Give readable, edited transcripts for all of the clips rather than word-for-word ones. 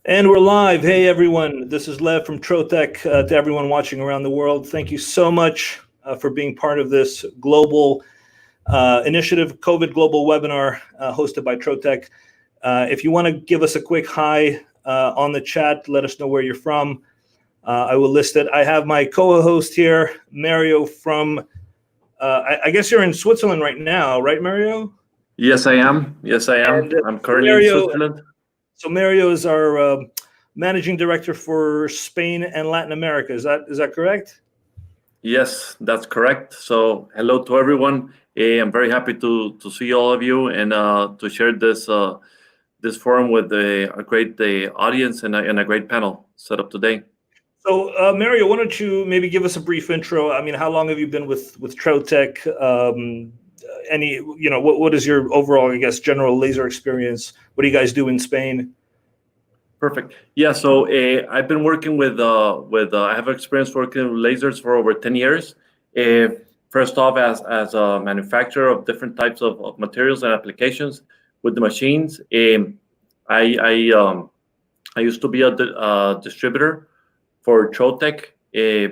And we're live. Hey, everyone. This is Lev from Trotec. To everyone watching around the world, thank you so much for being part of this global initiative, COVID Global Webinar, hosted by Trotec. If you want to give us a quick hi on the chat, let us know where you're from. I will list it. I have my co-host here, Mario from, I guess you're in Switzerland right now, right, Mario? Yes, I am. Yes, I am. And, I'm currently Mario, in Switzerland. So Mario is our managing director for Spain and Latin America. Is that correct? Yes, that's correct. So hello to everyone. I'm very happy to see all of you and to share this this forum with a great audience and a great panel set up today. So Mario, why don't you maybe give us a brief intro? I mean, how long have you been with Trotec? What is your overall, I guess, general laser experience? What do you guys do in Spain? Perfect. Yeah, so I've been working with I have experience working with lasers for over 10 years. First off, as a manufacturer of different types of materials and applications with the machines. I used to be a distributor for Trotec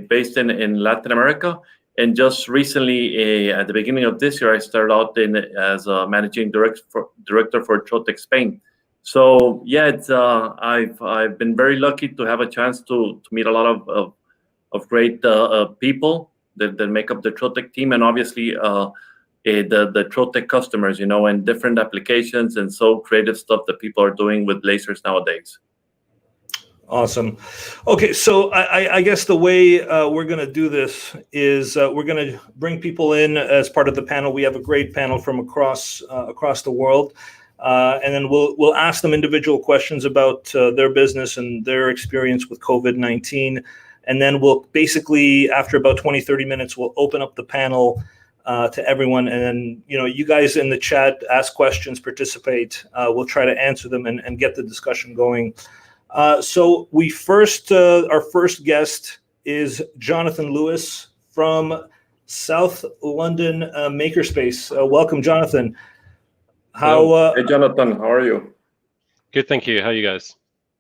based in Latin America. And just recently, at the beginning of this year, I started out as a managing director for Trotec Spain. So yeah, it's I've been very lucky to have a chance to meet a lot of great people that make up the Trotec team, and obviously the Trotec customers, and different applications and so creative stuff that people are doing with lasers nowadays. Awesome. Okay, so I guess the way we're going to do this is we're going to bring people in as part of the panel. We have a great panel from across the world, and then we'll ask them individual questions about their business and their experience with COVID-19, and then we'll basically, after about 20-30 minutes, we'll open up the panel to everyone, and then you guys in the chat ask questions, participate. We'll try to answer them and get the discussion going. So our first guest is Jonathan Lewis from South London Makerspace. Welcome, Jonathan. Hey, Jonathan, how are you? Good, thank you. How are you guys?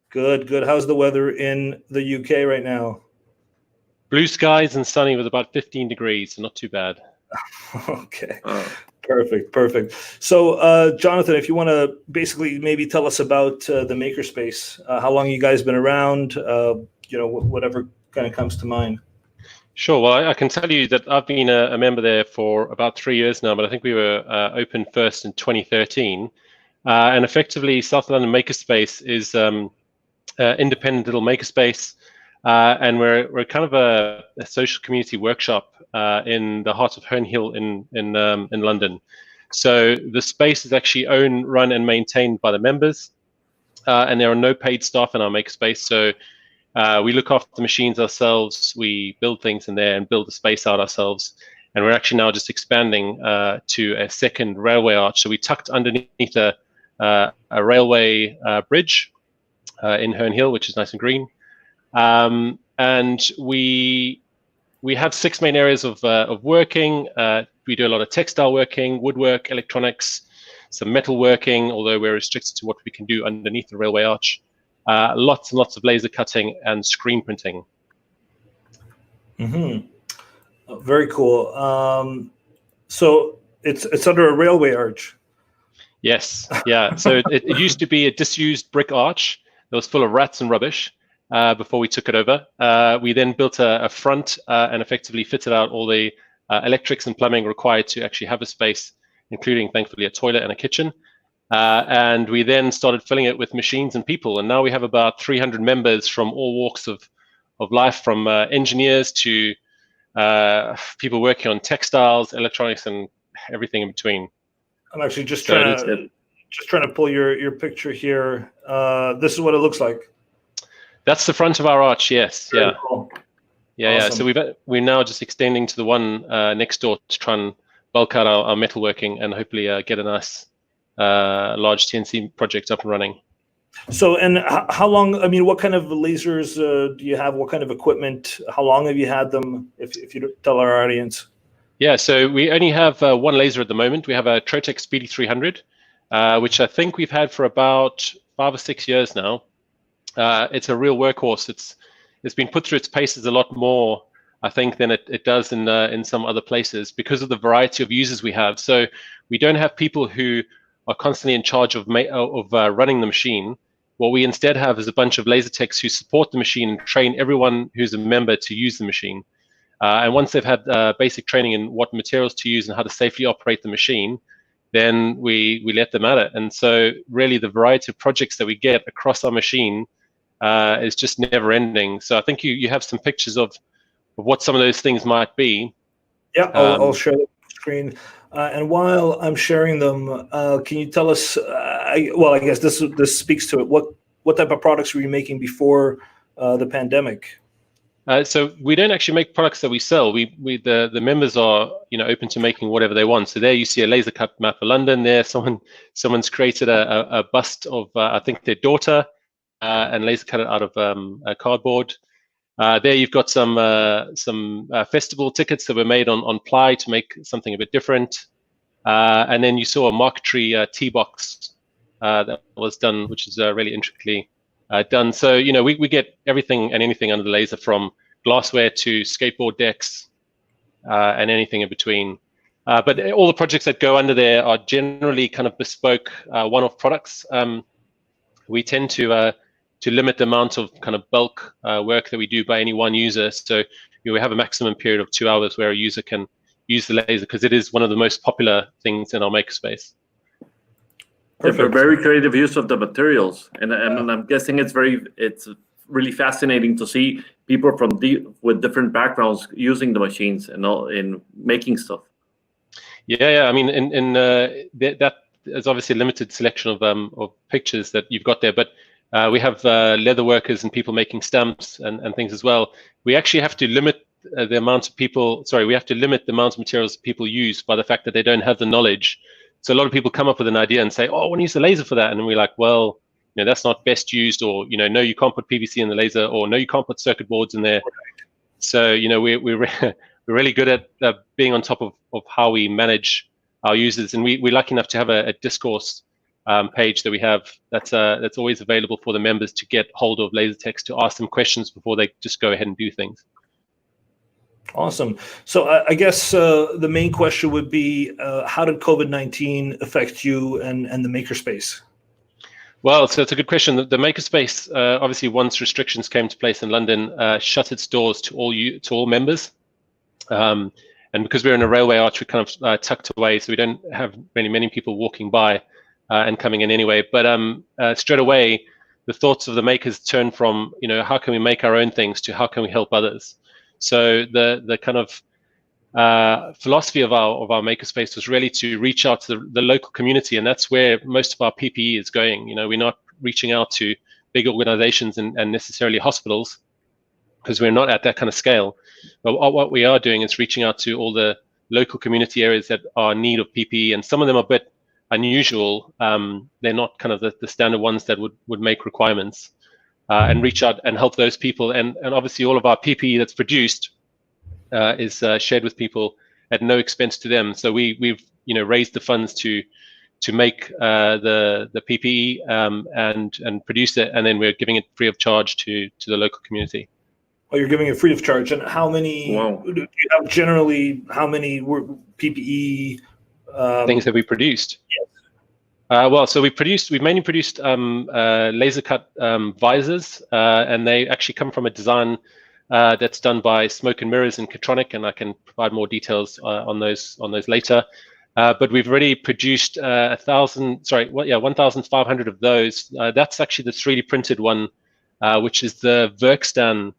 Good. How's the weather in the UK right now? Blue skies and sunny with about 15 degrees, so not too bad. Okay. Perfect. So, Jonathan, if you want to basically maybe tell us about the Makerspace, how long you guys been around, whatever kind of comes to mind. Sure. Well, I can tell you that I've been a member there for about 3 years now, but I think we were open first in 2013. And effectively, South London Makerspace is independent little makerspace, and we're kind of a social community workshop in the heart of Herne Hill in London. So the space is actually owned, run, and maintained by the members, and there are no paid staff in our makerspace. So we look after the machines ourselves. We build things in there and build the space out ourselves. And we're actually now just expanding to a second railway arch. So we tucked underneath a railway bridge in Herne Hill, which is nice and green. And we have 6 main areas of working. We do a lot of textile working, woodwork, electronics, some metal working, although we're restricted to what we can do underneath the railway arch. Lots and lots of laser cutting and screen printing. Very cool. So it's under a railway arch. Yes, yeah. So it used to be a disused brick arch that was full of rats and rubbish before we took it over. We then built a front and effectively fitted out all the electrics and plumbing required to actually have a space, including, thankfully, a toilet and a kitchen. And we then started filling it with machines and people. And now we have about 300 members from all walks of life, from engineers to people working on textiles, electronics, and everything in between. I'm actually just trying to pull your picture here. This is what it looks like. That's the front of our arch, yes. Very yeah. Cool. Yeah, Awesome. yeah. So we're now just extending to the one next door to try and bulk out our metalworking and hopefully get a nice large CNC project up and running. So, and how long, I mean, what kind of lasers do you have? What kind of equipment? How long have you had them, if you tell our audience? Yeah, so we only have one laser at the moment. We have a Trotec Speedy 300, which I think we've had for about 5 or 6 years now. it's a real workhorse. It's been put through its paces a lot more, I think, than it does in some other places because of the variety of users we have. So we don't have people who are constantly in charge of running the machine. What we instead have is a bunch of laser techs who support the machine and train everyone who's a member to use the machine. And once they've had basic training in what materials to use and how to safely operate the machine, then we let them at it. And so really the variety of projects that we get across our machine is just never ending. So I think you have some pictures of what some of those things might be. Yeah, I'll share the screen. And while I'm sharing them, can you tell us, I guess this speaks to it, what type of products were you making before the pandemic? So we don't actually make products that we sell. The members are open to making whatever they want. So there you see a laser cut map of London. There, someone's created a bust of I think their daughter, and laser cut it out of a cardboard. There you've got some festival tickets that were made on ply to make something a bit different. And then you saw a marquetry tea box that was done, which is really intricately done. So we get everything and anything under the laser, from glassware to skateboard decks and anything in between. But all the projects that go under there are generally kind of bespoke one-off products. We tend to limit the amount of kind of bulk work that we do by any one user. So we have a maximum period of 2 hours where a user can use the laser, because it is one of the most popular things in our makerspace. Perfect. A very creative use of the materials, and I'm guessing it's really fascinating to see people with different backgrounds using the machines and all in making stuff. Yeah. I mean, that is obviously a limited selection of pictures that you've got there, but we have leather workers and people making stamps and things as well. We actually have to limit the amount of people. Sorry, we have to limit the amount of materials people use by the fact that they don't have the knowledge. So a lot of people come up with an idea and say, "Oh, I want to use the laser for that," and we're like, "Well, that's not best used," or no, you can't put PVC in the laser, or no, you can't put circuit boards in there. So we're really good at being on top of how we manage our users, and we're lucky enough to have a discourse page that we have that's always available for the members to get hold of laser techs to ask them questions before they just go ahead and do things. Awesome. So I guess the main question would be, how did COVID-19 affect you and the makerspace? Well, so it's a good question. The makerspace, obviously, once restrictions came into place in London, shut its doors to all members. And because we're in a railway arch, we're kind of tucked away, so we don't have really many people walking by and coming in anyway. But straight away, the thoughts of the makers turned from, how can we make our own things, to how can we help others? So the kind of philosophy of our makerspace was really to reach out to the local community, and that's where most of our PPE is going. We're not reaching out to big organizations and necessarily hospitals, because we're not at that kind of scale. But what we are doing is reaching out to all the local community areas that are in need of PPE, and some of them are a bit unusual. They're not kind of the standard ones that would make requirements. And reach out and help those people, and obviously all of our PPE that's produced is shared with people at no expense to them. So we've raised the funds to make the PPE and produce it, and then we're giving it free of charge to the local community. Oh, you're giving it free of charge. And how many? Wow. Do you have generally how many PPE things have we produced? Yes. Well, so we mainly produced laser cut visors, and they actually come from a design that's done by Smoke and Mirrors and Trotec, and I can provide more details on those later. But we've already produced 1,500 of those. That's actually the 3D printed one, which is the Verkstan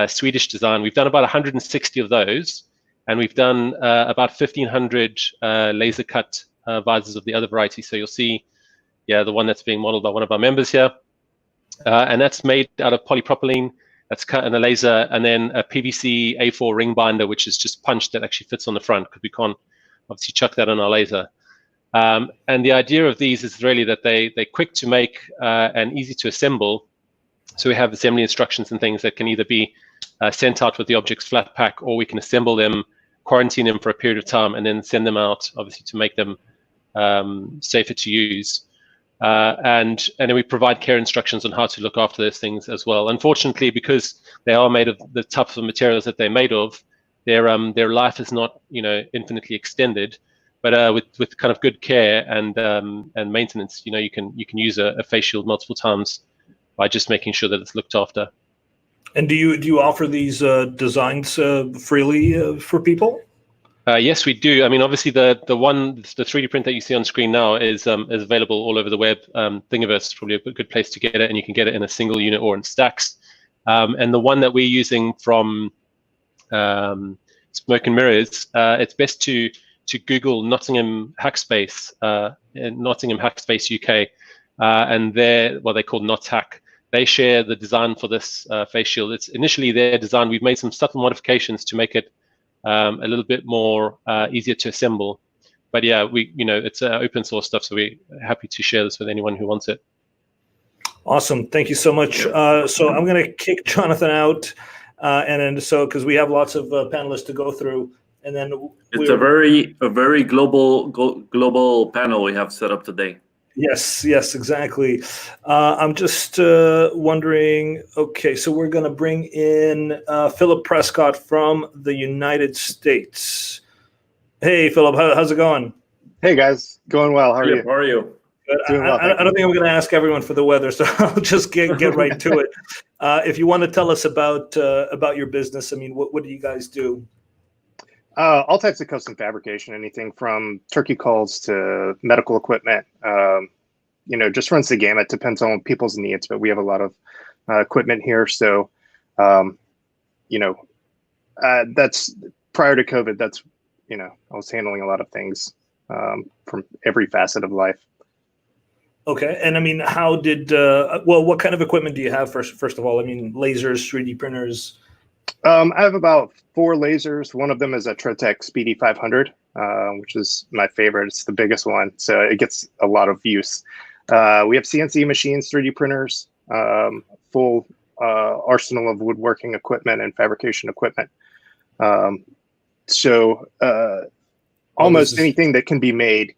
Swedish design. We've done about 160 of those, and we've done about 1,500 laser cut visors of the other variety. So you'll see, the one that's being modeled by one of our members here. And that's made out of polypropylene. That's cut in a laser, and then a PVC A4 ring binder, which is just punched, that actually fits on the front, because we can't obviously chuck that on our laser. And the idea of these is really that they're quick to make and easy to assemble. So we have assembly instructions and things that can either be sent out with the objects flat pack, or we can assemble them, quarantine them for a period of time, and then send them out, obviously, to make them safer to use. and then we provide care instructions on how to look after those things as well. Unfortunately, because they are made of the types of materials that they're made of, their life is not infinitely extended. But with kind of good care and maintenance, you can use a face shield multiple times by just making sure that it's looked after. And do you offer these designs freely for people? Yes, we do. I mean, obviously, the 3D print that you see on screen now is available all over the web. Thingiverse is probably a good place to get it, and you can get it in a single unit or in stacks. And the one that we're using from Smoke and Mirrors, it's best to Google Nottingham Hackspace, Nottingham Hackspace UK, and they call NotHack. They share the design for this face shield. It's initially their design. We've made some subtle modifications to make it a little bit more easier to assemble. But yeah, it's open source stuff, so we're happy to share this with anyone who wants it. Awesome, thank you so much. So I'm going to kick Jonathan out, and then because we have lots of panelists to go through, and then it's a very global panel we have set up today. Yes, exactly. I'm just wondering, okay, so we're going to bring in Philip Prescott from the United States. Hey, Philip, how's it going? Hey, guys. Going well. How are you? How are you? Doing well, I don't think I'm going to ask everyone for the weather, so I'll just get right to it. If you want to tell us about your business, I mean, what do you guys do? All types of custom fabrication, anything from turkey culls to medical equipment. Just runs the gamut. Depends on people's needs, but we have a lot of equipment here. So, that's prior to COVID. That's I was handling a lot of things from every facet of life. Okay, and I mean, how did what kind of equipment do you have first of all? I mean, lasers, 3D printers. I have about 4 lasers. One of them is a Trotec Speedy 500, which is my favorite. It's the biggest one, so it gets a lot of use. We have CNC machines, 3D printers, full arsenal of woodworking equipment and fabrication equipment. Almost anything that can be made,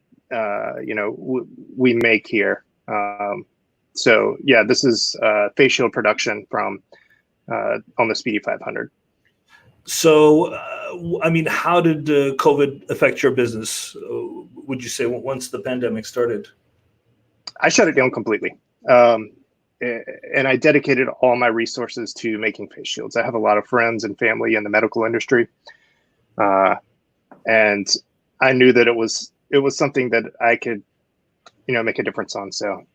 we make here. So yeah, this is face shield production from on the Speedy 500. So, I mean, how did COVID affect your business? Would you say once the pandemic started? I shut it down completely, and I dedicated all my resources to making face shields. I have a lot of friends and family in the medical industry, and I knew that it was something that I could, make a difference on. So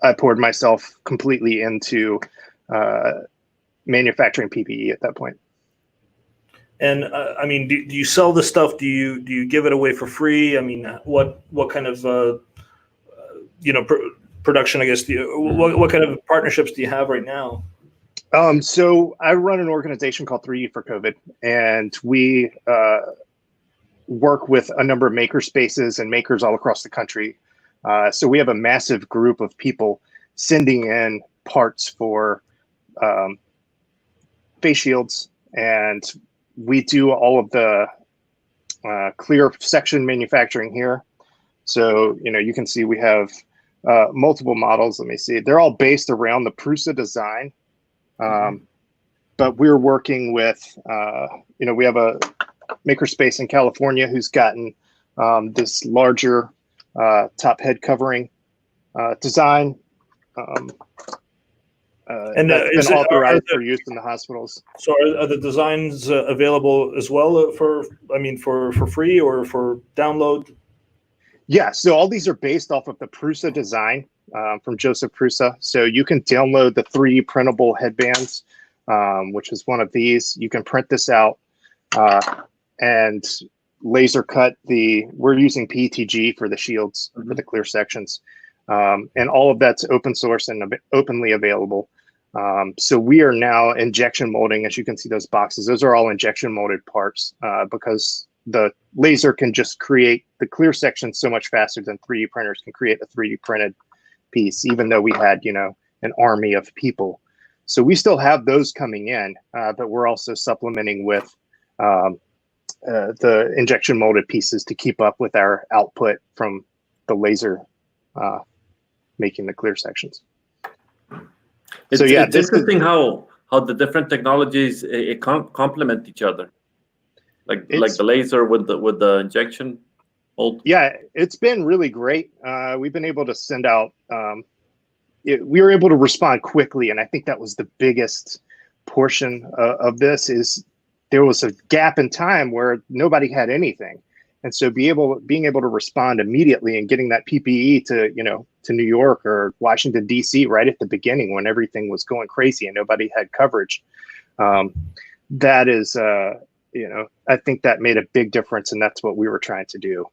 I poured myself completely into manufacturing PPE at that point. And I mean, do you sell the stuff? Do you give it away for free? I mean, what kind of production, I guess, what kind of partnerships do you have right now? So I run an organization called 3D for COVID, and we work with a number of maker spaces and makers all across the country. So we have a massive group of people sending in parts for face shields, and we do all of the clear section manufacturing here. So, you can see we have multiple models. Let me see. They're all based around the Prusa design. But we're working with, we have a makerspace in California who's gotten this larger top head covering design. And that's been authorized for use in the hospitals. So are the designs available as well for free or for download? Yeah, so all these are based off of the Prusa design from Joseph Prusa. So you can download the 3D printable headbands, which is one of these. You can print this out and laser cut we're using PETG for the shields, for the clear sections. And all of that's open source and openly available. So we are now injection molding, as you can see those boxes. Those are all injection molded parts because the laser can just create the clear section so much faster than 3D printers can create a 3D printed piece, even though we had, an army of people. So we still have those coming in, but we're also supplementing with the injection molded pieces to keep up with our output from the laser making the clear sections. It's, So yeah, it's interesting how the different technologies complement each other, like the laser with the injection mold. Yeah, it's been really great. We've been able to send out. We were able to respond quickly, and I think that was the biggest portion of this. Is there was a gap in time where nobody had anything, and so being able to respond immediately and getting that PPE to New York or Washington D.C. right at the beginning when everything was going crazy and nobody had coverage. That is, I think that made a big difference, and that's what we were trying to do.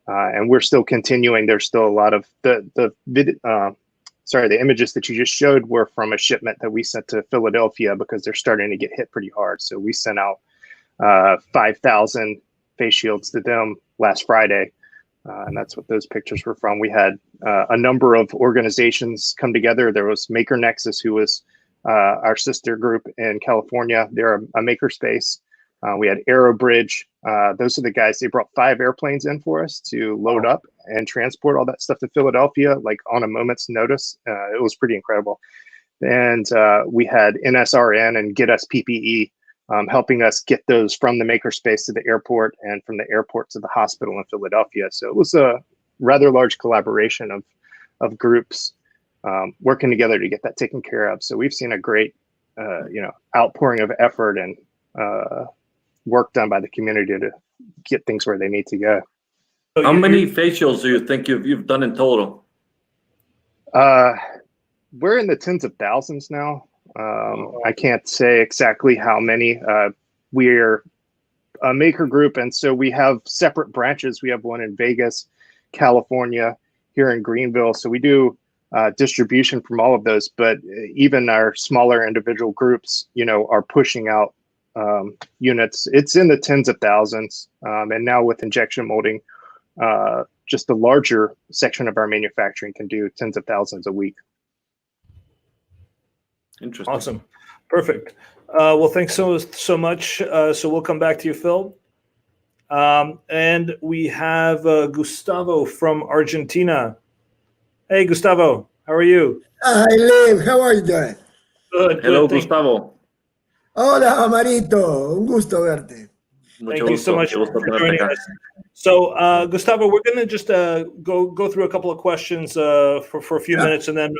And we're still continuing. There's still a lot of the images that you just showed were from a shipment that we sent to Philadelphia because they're starting to get hit pretty hard. So we sent out 5,000 face shields to them last Friday. And that's what those pictures were from. We had a number of organizations come together. There was Maker Nexus, who was our sister group in California. They're a makerspace. We had Aerobridge. Those are the guys. They brought 5 airplanes in for us to load up and transport all that stuff to Philadelphia, like on a moment's notice. It was pretty incredible. And we had NSRN and Get Us PPE helping us get those from the makerspace to the airport and from the airport to the hospital in Philadelphia. So it was a rather large collaboration of groups working together to get that taken care of. So we've seen a great, outpouring of effort and work done by the community to get things where they need to go. How many facials do you think you've done in total? We're in the tens of thousands now. I can't say exactly how many. We're a maker group, and so we have separate branches. We have one in Vegas, California, here in Greenville. So we do distribution from all of those, but even our smaller individual groups, are pushing out units. It's in the tens of thousands. And now with injection molding, just the larger section of our manufacturing can do tens of thousands a week. Interesting. Awesome. Perfect. Well, thanks so much. So we'll come back to you, Phil. And we have Gustavo from Argentina. Hey, Gustavo, how are you? Hi, Liv. How are you doing? Good. Hello, good. Gustavo. Hola, Amarito. Un gusto verte. Thank you so much for joining us. So, Gustavo, we're going to just go through a couple of questions for a few minutes, and then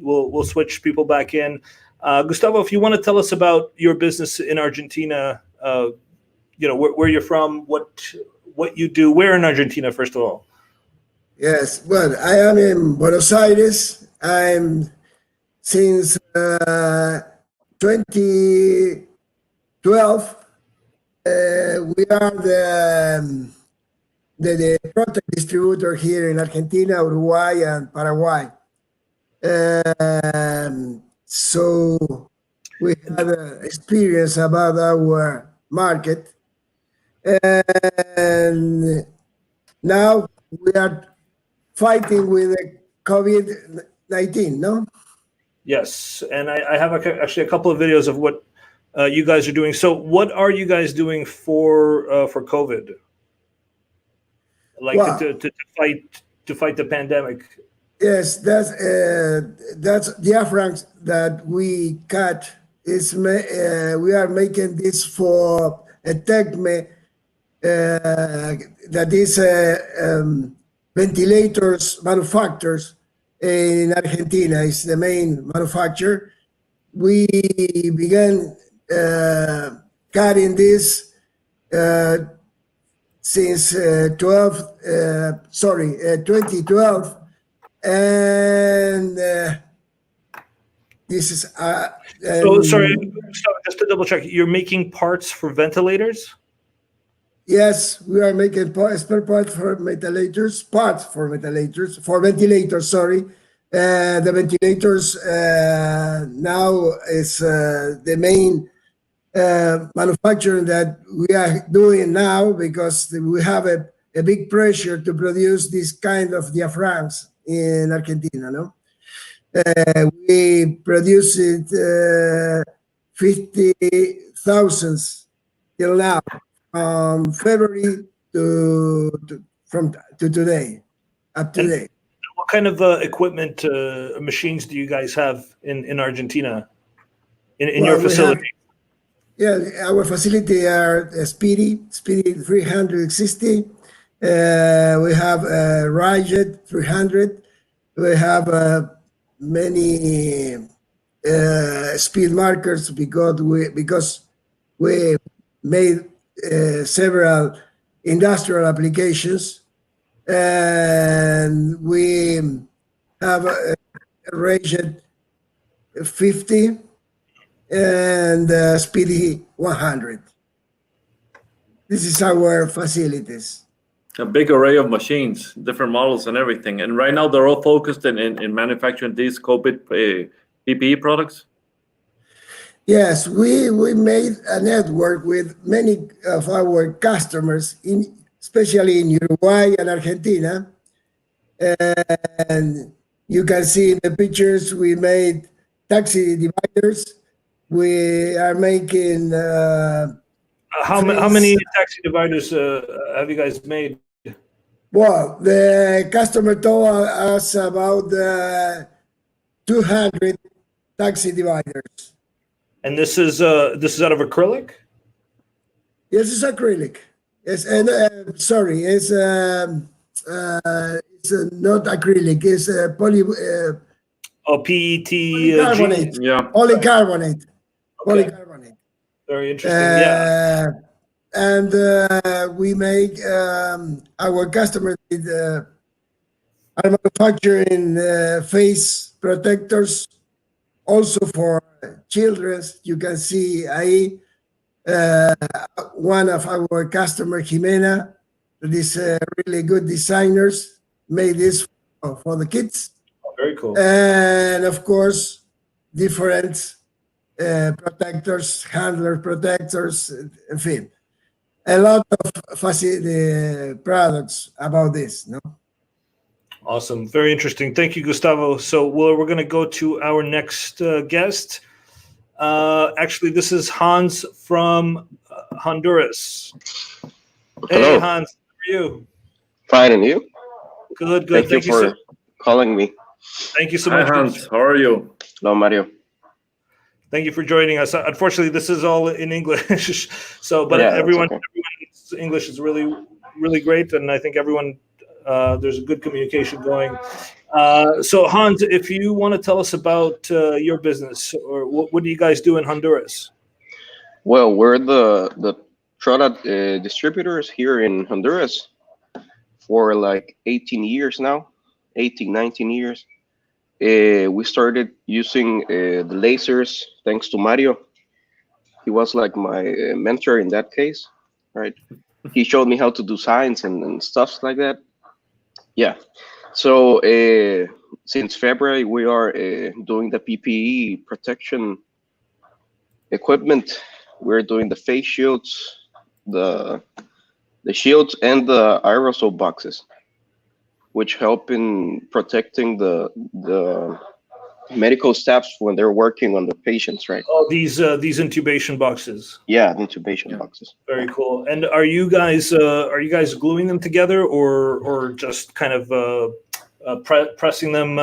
we'll switch people back in. Gustavo, if you want to tell us about your business in Argentina, where you're from, what you do, where in Argentina, first of all. Yes, well, I am in Buenos Aires. I'm since 2012. We are the Trotec distributor here in Argentina, Uruguay, and Paraguay. So we have experience about our market. And now we are fighting with the COVID-19, no? Yes, and I have actually a couple of videos of what you guys are doing. So what are you guys doing for COVID? Like to fight the pandemic? Yes, that's diaphragms that we cut. We are making this for a TECME that is ventilators manufacturers in Argentina. Is the main manufacturer. We began cutting this since 2012, and this is so sorry, just to double check, you're making parts for ventilators? Yes, we are making spare parts for ventilators, for ventilators, sorry. The ventilators now is the main manufacturing that we are doing now, because we have a big pressure to produce this kind of diaphragms in Argentina, no? We produce it 50,000 till now, from February to today, up to date. what kind of equipment, machines do you guys have in Argentina, in your facility? Our facility are Speedy 360. We have Riot 300. We have many speed markers because we made several industrial applications, and we have a Riot 50 and Speedy 100. This is our facilities. A big array of machines, different models and everything. And right now they're all focused in manufacturing these COVID PPE products? Yes, we made a network with many of our customers, especially in Uruguay and Argentina. And you can see in the pictures we made taxi dividers. We are making. How many taxi dividers have you guys made? Well, the customer told us about 200 taxi dividers. And this is out of acrylic? Yes, it's acrylic. It's sorry, it's not acrylic. It's PET. polycarbonate. Yeah. Polycarbonate. Okay. Polycarbonate. Very interesting. Yeah. And we make our customers are manufacturing face protectors also for children. You can see one of our customers, Jimena, these really good designers, made this for the kids. Very cool. And of course, different protectors, handler protectors, en fin. A lot of products about this, no? Awesome. Very interesting. Thank you, Gustavo. So we're going to go to our next guest. Actually, this is Hans from Honduras. Hello. Hey, Hans. How are you? Fine, and you? Good. Thank you for calling me. Thank you so Hi, much. Hans. How are you? Hello, Mario. Thank you for joining us. Unfortunately, this is all in English. So, but Yeah, everyone's okay. English is really, really great. And I think everyone, there's a good communication going. So Hans, if you want to tell us about your business, or what do you guys do in Honduras? Well, we're the Trotec distributors here in Honduras for like 18 years now, 19 years. We started using the lasers thanks to Mario. He was like my mentor in that case, right? He showed me how to do signs and stuff like that. Yeah. So since February, we are doing the PPE protection equipment. We're doing the face shields, the shields, and the aerosol boxes, which help in protecting the medical staffs when they're working on the patients, right? Oh, these intubation boxes. Yeah, the intubation boxes. Very cool. And are you guys gluing them together, or just kind of pressing them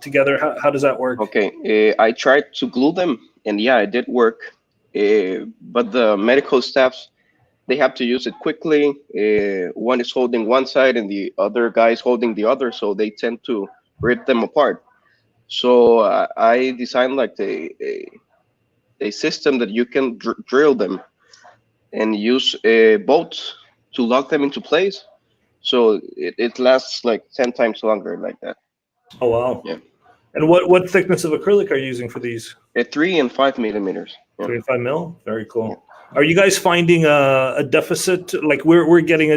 together? How does that work? Okay, I tried to glue them, and yeah, it did work. But the medical staffs, they have to use it quickly. One is holding one side and the other guy is holding the other, so they tend to rip them apart. So I designed like a system that you can drill them and use bolts to lock them into place. So it lasts like 10 times longer like that. Oh, wow. Yeah. And what thickness of acrylic are you using for these? 3 and 5 millimeters. Yeah. 3 and 5 mil? Very cool. Yeah. Are you guys finding a deficit? Like we're getting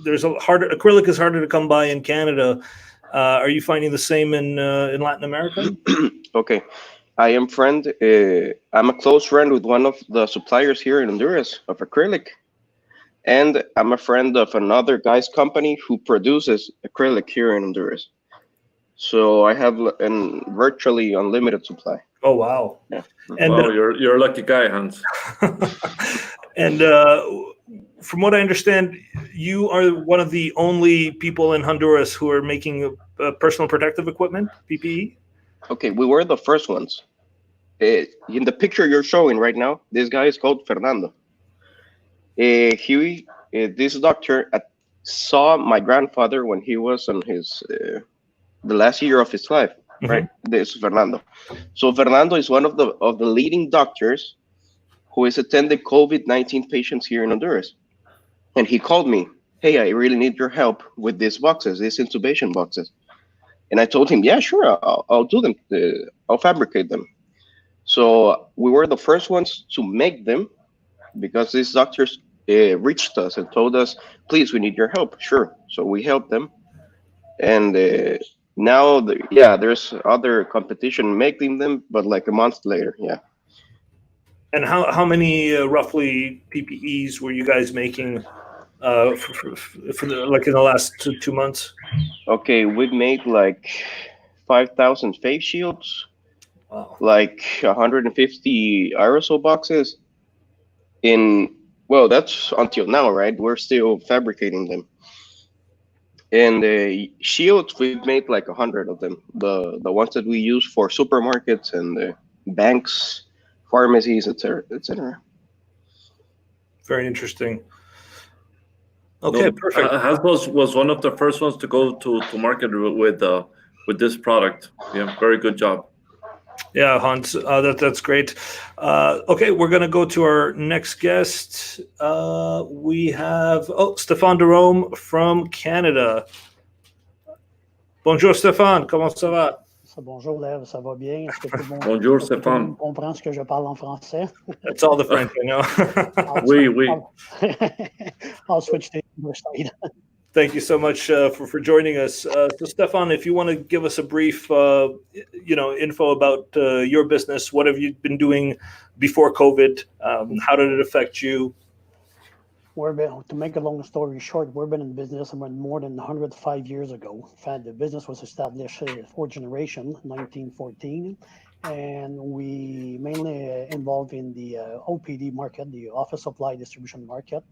acrylic is harder to come by in Canada. Are you finding the same in Latin America? Okay, I'm a close friend with one of the suppliers here in Honduras of acrylic, and I'm a friend of another guy's company who produces acrylic here in Honduras. So I have a virtually unlimited supply. Oh, wow. Yeah. And wow, you're a lucky guy, Hans. and from what I understand, you are one of the only people in Honduras who are making personal protective equipment, PPE? Okay, we were the first ones. In the picture you're showing right now, this guy is called Fernando. This doctor saw my grandfather when he was on his the last year of his life, right? This is Fernando. So Fernando is one of the leading doctors who is attending COVID-19 patients here in Honduras. And he called me, hey, I really need your help with these boxes, these intubation boxes. And I told him, yeah, sure, I'll do them. I'll fabricate them. So we were the first ones to make them because these doctors reached us and told us, please, we need your help. Sure. So we helped them. And now, there's other competition making them, but like a month later, yeah. And how many roughly PPEs were you guys making for like in the last 2 months? Okay, we've made like 5,000 face shields, Wow. like 150 aerosol boxes. Well, that's until now, right? We're still fabricating them. And shields, we've made like 100 of them. The ones that we use for supermarkets and banks, pharmacies, etc., etc. Very interesting. Okay, perfect. Hasbro was one of the first ones to go to market with this product. Yeah, very good job. Yeah, Hans, that's great. Okay, we're going to go to our next guest. We have Stéphane Derome from Canada. Bonjour Stéphane, comment ça va? Bonjour Lev, ça va bien? Est-ce que tout le monde, Bonjour Stéphane. comprend ce que je parle en français? That's all the French I know. Oui, oui. I'll switch to English side. Thank you so much for joining us. So Stéphane, if you want to give us a brief, info about your business, what have you been doing before COVID? How did it affect you? To make a long story short, we've been in business more than 105 years ago. In fact, the business was established fourth generation, 1914, and we mainly involved in the OPD market, the office supply distribution market.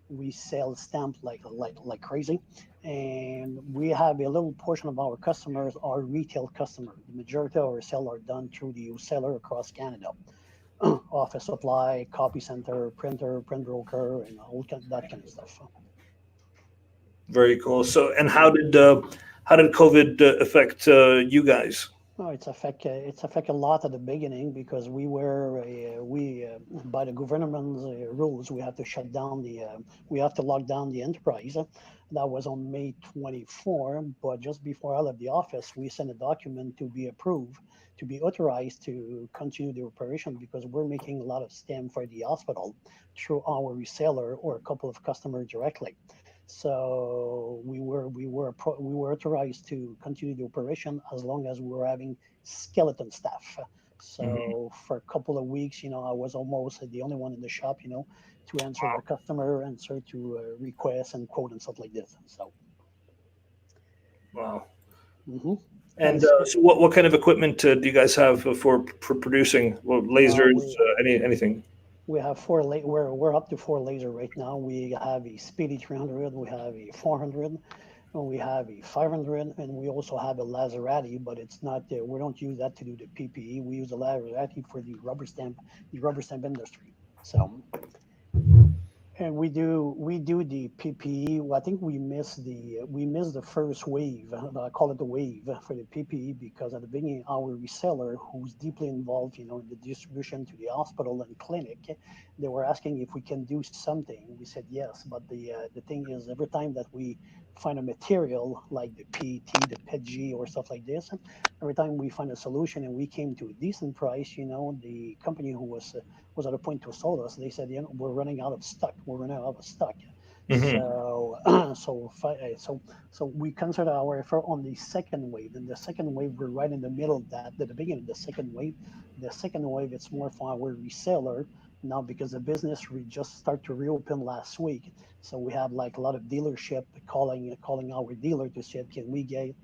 We sell stamps like crazy, and we have a little portion of our customers are retail customers. The majority of our sales are done through the seller across Canada. Office supply, copy center, printer, print broker, and all that kind of stuff. Very cool. So, and how did COVID affect you guys? Oh, it's affect a lot at the beginning because we by the government's rules we have to shut down we have to lock down the enterprise. That was on May 24, but just before I left the office, we sent a document to be approved, to be authorized to continue the operation because we're making a lot of stamp for the hospital through our reseller or a couple of customers directly. So we were authorized to continue the operation as long as we were having skeleton staff. So for a couple of weeks, I was almost the only one in the shop, to answer the customer, answer to requests and quote and stuff like this. So. Wow. And so what kind of equipment do you guys have for producing? Well, lasers, anything? We have we're up to 4 lasers right now. We have a Speedy 300, we have a 400, and we have a 500, and we also have a Laserati, but it's not. We don't use that to do the PPE. We use the Laserati for the rubber stamp industry. So, and we do the PPE. Well, I think we missed the first wave. I call it the wave for the PPE because at the beginning, our reseller, who's deeply involved, in the distribution to the hospital and clinic, they were asking if we can do something. We said yes, but the thing is, every time that we find a material like the PET, the PETG, or stuff like this, every time we find a solution and we came to a decent price, the company who was at a point to sell us, they said, we're running out of stock. We're running out of stock. So we concentrated our effort on the second wave. And the second wave, we're right in the middle of that. At the beginning of the second wave, it's more for our reseller now because the business just started to reopen last week. So we have like a lot of dealership calling our dealer to say, can we get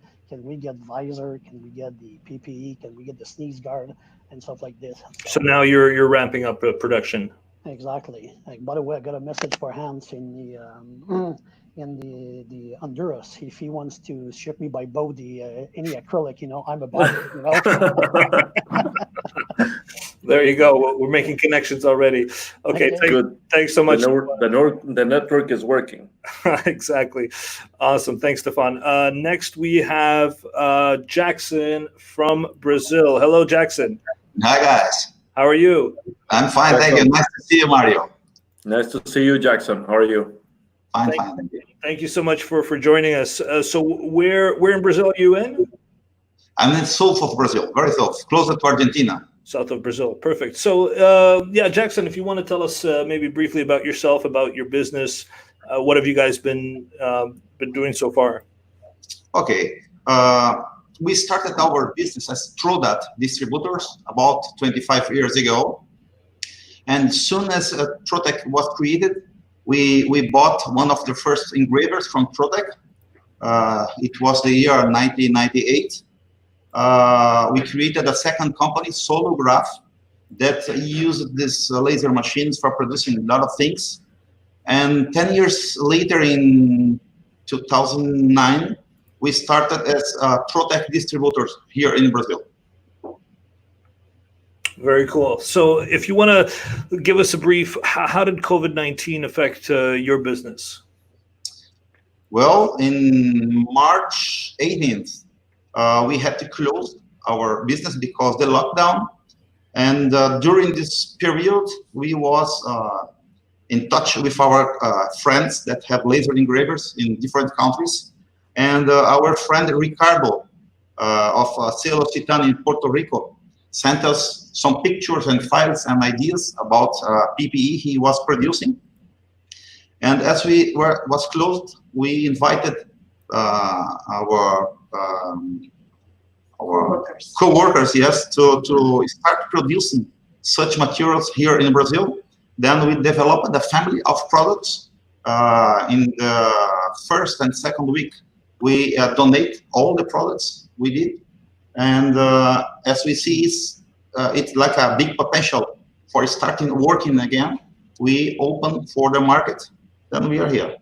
visor? Can we get the PPE? Can we get the sneeze guard and stuff like this? So now you're ramping up production. Exactly. By the way, I got a message for Hans in the Honduras. If he wants to ship me by boat any acrylic, I'm about it. There you go. We're making connections already. Okay, Okay. Good. thanks so much. The network is working. Exactly. Awesome. Thanks, Stefan. Next, we have Jackson from Brazil. Hello, Jackson. Hi, guys. How are you? I'm fine, thank you. Nice to see you, Mario. Nice to see you, Jackson. How are you? Fine. Thank you so much for joining us. So where in Brazil are you in? I'm in south of Brazil, very south, closer to Argentina. South of Brazil. Perfect. So yeah, Jackson, if you want to tell us maybe briefly about yourself, about your business, what have you guys been doing so far? Okay. We started our business as Trotec distributors about 25 years ago. And as soon as Trotec was created, we bought one of the first engravers from Trotec. It was the year 1998. We created a second company, Solograph, that used these laser machines for producing a lot of things. And 10 years later, in 2009, we started as Trotec distributors here in Brazil. Very cool. So if you want to give us a brief, how did COVID-19 affect your business? Well, in March 18th, we had to close our business because the lockdown. And during this period, we was in touch with our friends that have laser engravers in different countries. And our friend Ricardo of Cielo Citan in Puerto Rico sent us some pictures and files and ideas about PPE he was producing. And as we was closed, we invited our co-workers, yes, to start producing such materials here in Brazil. Then we developed a family of products. In the first and second week, we donate all the products we did. And as we see, it's like a big potential for starting working again. We open for the market, then we are here.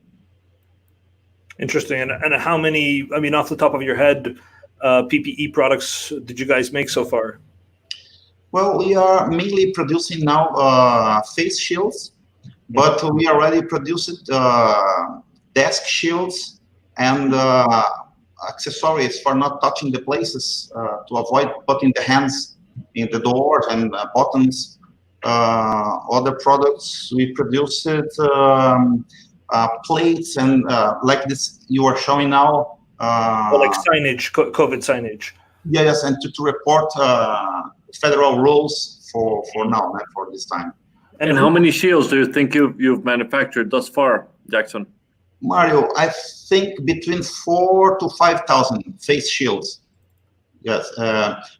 Interesting. And how many, I mean, off the top of your head, PPE products did you guys make so far? Well, we are mainly producing now face shields, but we already produced desk shields and accessories for not touching the places to avoid putting the hands in the doors and buttons. Other products we produced plates and like this you are showing now. Like signage, COVID signage. Yes, and to report federal rules for now, not for this time. And how many shields do you think you've manufactured thus far, Jackson? Mario, I think between 4,000 to 5,000 face shields. Yes,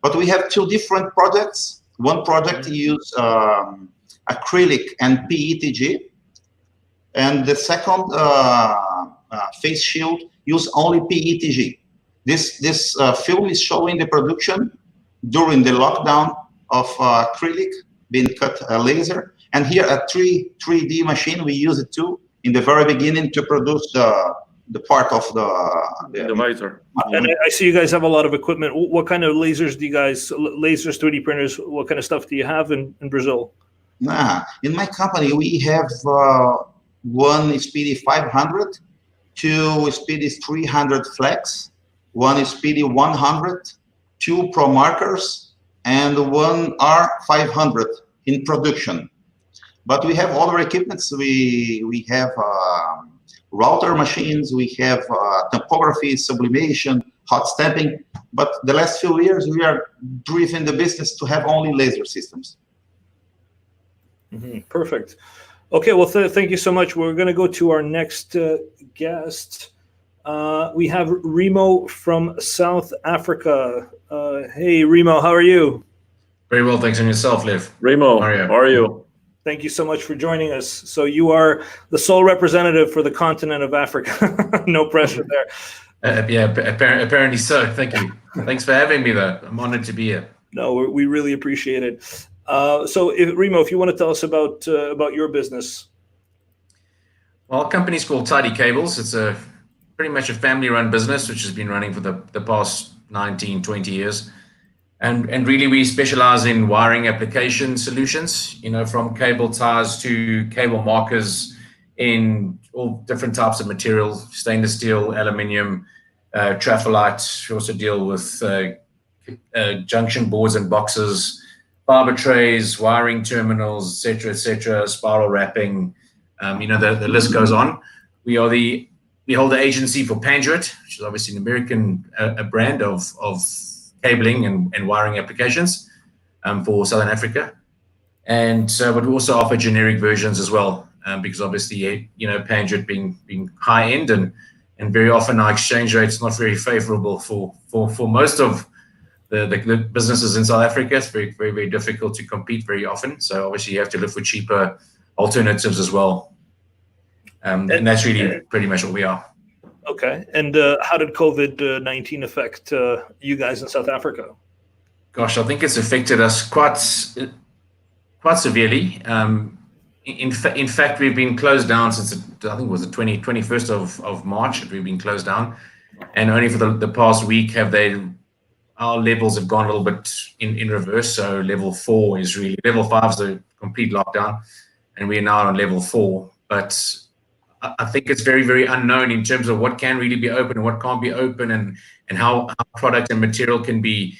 but we have two different projects. One project uses acrylic and PETG, and the second face shield use only PETG. This film is showing the production during the lockdown of acrylic being cut laser, and here a 3D machine we use it too in the very beginning to produce the part of the visor. And I see you guys have a lot of equipment. What kind of lasers do you guys, lasers, 3D printers, what kind of stuff do you have in Brazil? In my company, we have one Speedy 500, two Speedy 300 Flex, one Speedy 100, two Pro Markers, and one R500 in production. But we have other equipments. We have router machines, we have typography, sublimation, hot stamping. But the last few years, we are driving the business to have only laser systems. Mm-hmm. Perfect. Okay, well, thank you so much. We're going to go to our next guest. We have Remo from South Africa. Hey, Remo, how are you? Very well, thanks. And yourself, Liv? Remo, Mario. How are you? Thank you so much for joining us. So you are the sole representative for the continent of Africa. No pressure there. Yeah, apparently so. Thank you. Thanks for having me, though. I'm honored to be here. No, we really appreciate it. So, Remo, if you want to tell us about your business. Well, our company's called Tidy Cables. It's pretty much a family-run business, which has been running for the past 19, 20 years. And really, we specialize in wiring application solutions, from cable ties to cable markers in all different types of materials, stainless steel, aluminium, traffolite. We also deal with junction boards and boxes, fiber trays, wiring terminals, et cetera, spiral wrapping. The list goes on. We hold the agency for Panduit, which is obviously an American brand of cabling and wiring applications for Southern Africa. But we also offer generic versions as well, because obviously, Panduit being high end and very often our exchange rate is not very favorable for most of the businesses in South Africa. It's very, very, very difficult to compete very often. So obviously you have to look for cheaper alternatives as well. And that's really pretty much what we are. Okay. And how did COVID-19 affect you guys in South Africa? Gosh, I think it's affected us quite severely. In fact, we've been closed down since I think it was the 21st of March that we've been closed down, and only for the past week our levels have gone a little bit in reverse. So level 4 is really, level 5 is a complete lockdown, and we are now on level 4. But I think it's very, very unknown in terms of what can really be open and what can't be open, and how product and material can be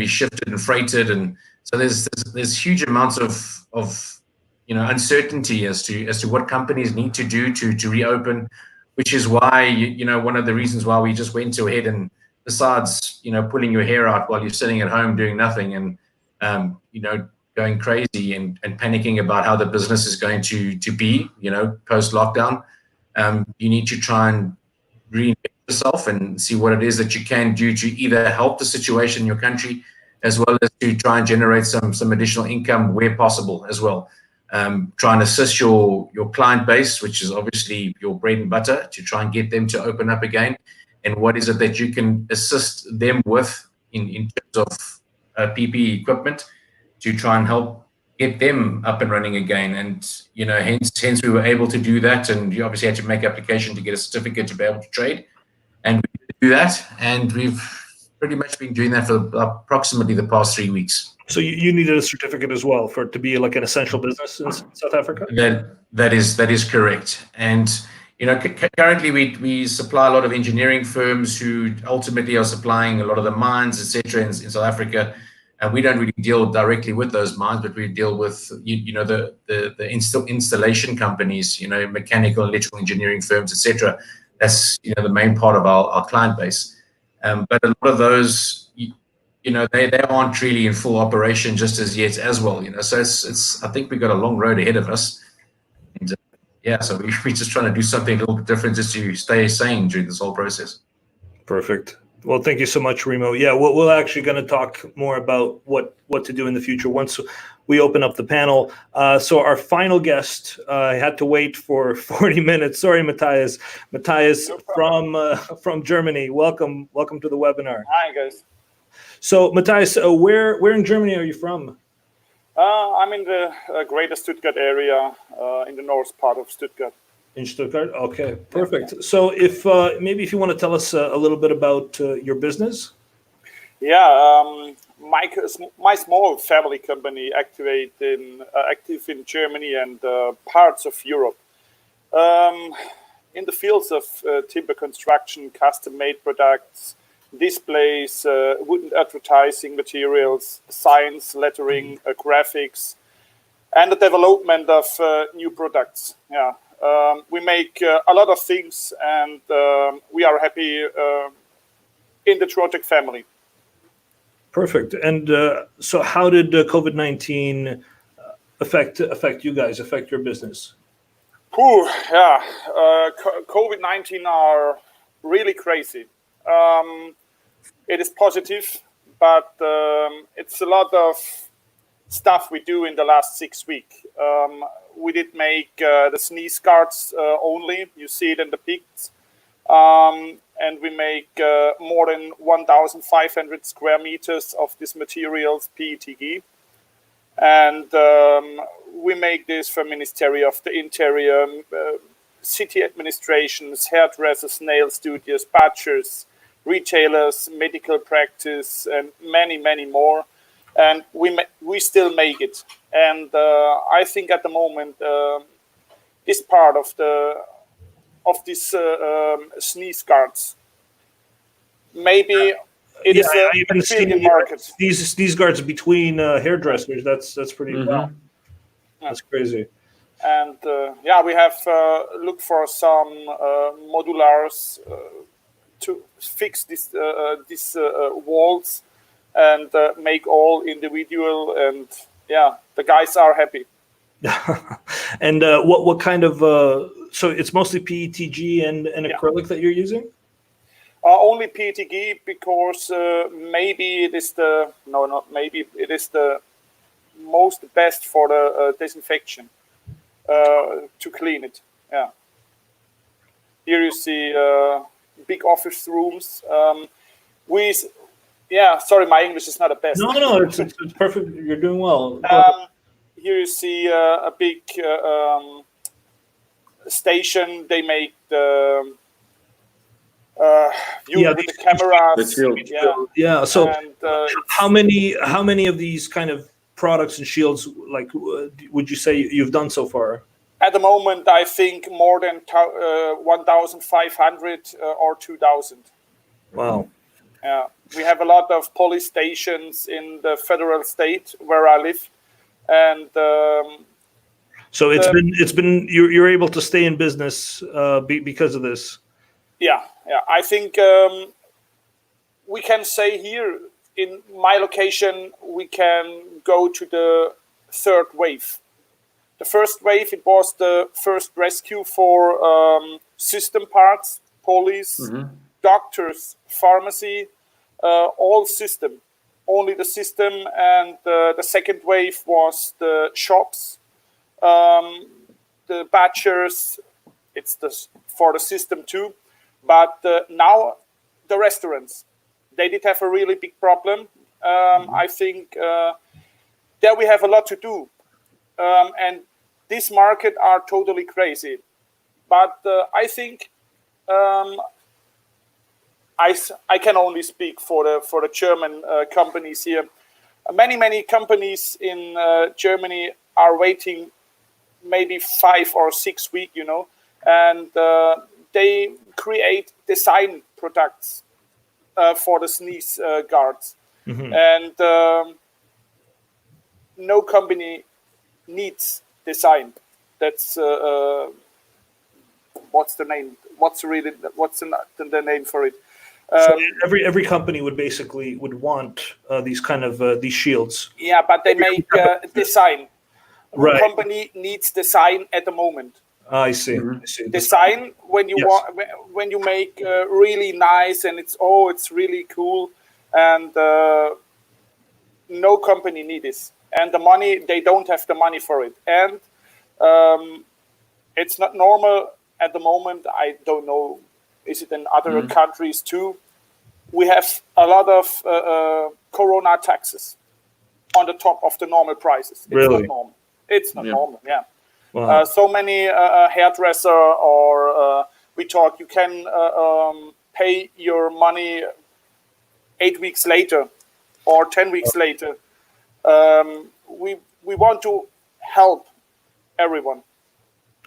shifted and freighted, and so there's huge amounts of uncertainty as to what companies need to do to reopen, which is why one of the reasons why we just went ahead and, besides pulling your hair out while you're sitting at home doing nothing and going crazy and panicking about how the business is going to be post lockdown, you need to try and reinvent yourself and see what it is that you can do to either help the situation in your country, as well as to try and generate some additional income where possible as well. Try and assist your client base, which is obviously your bread and butter, to try and get them to open up again. And what is it that you can assist them with in terms of PPE equipment to try and help get them up and running again. And hence we were able to do that, and you obviously had to make application to get a certificate to be able to trade, and we did do that, and we've pretty much been doing that for approximately the past 3 weeks. So you needed a certificate as well for it to be like an essential business in South Africa? That is correct. And currently we supply a lot of engineering firms who ultimately are supplying a lot of the mines, etc. in South Africa. And we don't really deal directly with those mines, but we deal with the installation companies, mechanical, electrical engineering firms, etc. That's the main part of our client base. But a lot of those, they aren't really in full operation just as yet as well. So it's I think we've got a long road ahead of us. And, so we're just trying to do something a little bit different just to stay sane during this whole process. Perfect. Well, thank you so much, Remo. Yeah, we're actually going to talk more about what to do in the future once we open up the panel. So our final guest, I had to wait for 40 minutes. Sorry, Matthias. Matthias from Germany. Welcome to the webinar. Hi, guys. So, Matthias, where in Germany are you from? I'm in the greater Stuttgart area, in the north part of Stuttgart. In Stuttgart? Okay, perfect. So if you want to tell us a little bit about your business. Yeah, my small family company active in Germany and parts of Europe. In the fields of timber construction, custom-made products, displays, wooden advertising materials, signs, lettering, graphics, and the development of new products. Yeah. We make a lot of things, and we are happy in the Trotec family. Perfect. And so how did COVID-19 affect you guys, affect your business? COVID-19 are really crazy. It is positive, but it's a lot of stuff we do in the last 6 weeks. We did make the sneeze guards only. You see it in the pics. And we make more than 1,500 square meters of this materials, PETG. And we make this for Ministry of the Interior, city administrations, hairdressers, nail studios, butchers, retailers, medical practice, and many, many more. And we still make it. And I think at the moment, this part of this sneeze guards, maybe it is a billion market. These guards between hairdressers. That's pretty. Wow. That's crazy. And yeah, we have looked for some modulars to fix this walls and make all individual. And yeah, the guys are happy. And what kind of? So it's mostly PETG and acrylic that you're using. Only PETG because maybe it is the it is the most best for the disinfection to clean it. Yeah. Here you see big office rooms. Sorry, my English is not the best. No, it's perfect. You're doing well. Here you see a big station. They make the view with the cameras. Yeah. So, and, how many of these kind of products and shields, like, would you say you've done so far? At the moment, I think more than 1,500 or 2,000. Wow. Yeah, we have a lot of police stations in the federal state where I live, and so it's been you're able to stay in business because of this. Yeah. I think we can say here in my location we can go to the third wave. The first wave, it was the first rescue for system parts, police, doctors, pharmacy, all system, only the system. And the second wave was the shops, the butchers, it's for the system too. But now the restaurants, they did have a really big problem. I think there we have a lot to do. And this market are totally crazy. But I think I can only speak for the German companies here. Many companies in Germany are waiting maybe 5 or 6 weeks, and they create design products for the sneeze guards. And no company needs design. That's what's the name? What's the name for it? So every company would want these kind of these shields. Yeah, but they make design. Right. Company needs design at the moment. I see. Design when you when you make really nice and it's really cool, and no company needs this, and the money, they don't have the money for it, and it's not normal at the moment. I don't know, is it in other countries too? We have a lot of corona taxes on the top of the normal prices. It's really? Not normal. It's not normal. Yeah. Wow. So many hairdresser or you can pay your money 8 weeks later or 10 weeks later. We want to help everyone.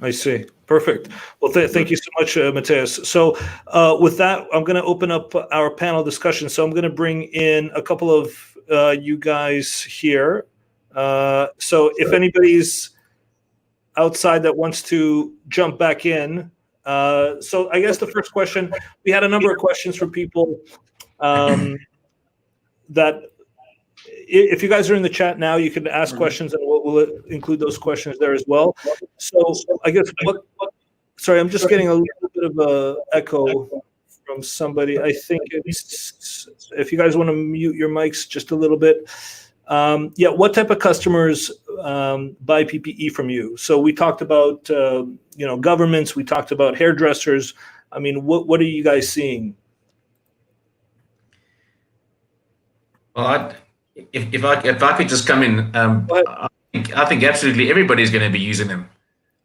I see. Perfect. Well, thank you so much, Mateus. So with that, I'm going to open up our panel discussion. So I'm going to bring in a couple of you guys here. So if anybody's outside that wants to jump back in. So I guess the first question, we had a number of questions from people that if you guys are in the chat now, you can ask questions and we'll include those questions there as well. So I guess, sorry, I'm just getting a little bit of a echo from somebody. I think it's, if you guys want to mute your mics just a little bit. What type of customers buy PPE from you? So we talked about, governments, we talked about hairdressers. I mean, what are you guys seeing? Well, if I could just come in, I think absolutely everybody's going to be using them.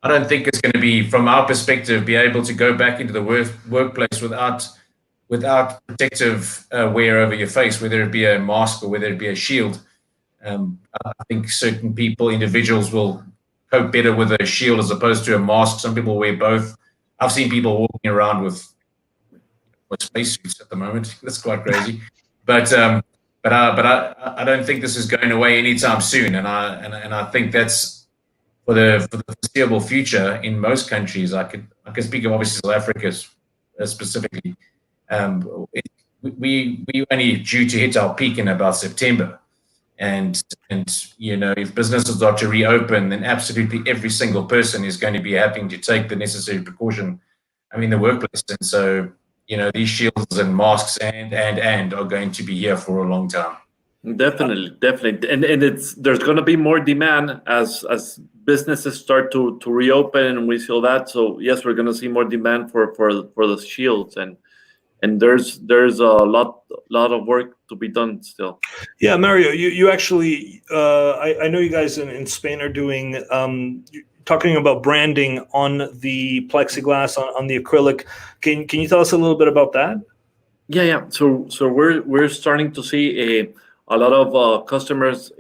I don't think it's going to be, from our perspective, be able to go back into the workplace without protective wear over your face, whether it be a mask or whether it be a shield. I think certain individuals will cope better with a shield as opposed to a mask. Some people wear both. I've seen people walking around with spacesuits at the moment. That's quite crazy. But I don't think this is going away anytime soon. And I think that's for the foreseeable future in most countries. I can speak of obviously South Africa specifically. We only due to hit our peak in about September. And if businesses are to reopen, then absolutely every single person is going to be having to take the necessary precaution, in the workplace. And so, these shields and masks and are going to be here for a long time. Definitely. And there's going to be more demand as businesses start to reopen, and we feel that. So yes, we're going to see more demand for the shields, and there's a lot of work to be done still. Yeah, Mario, you actually, I know you guys in Spain are doing, talking about branding on the plexiglass, on the acrylic. Can you tell us a little bit about that? Yeah. So we're starting to see a lot of customers,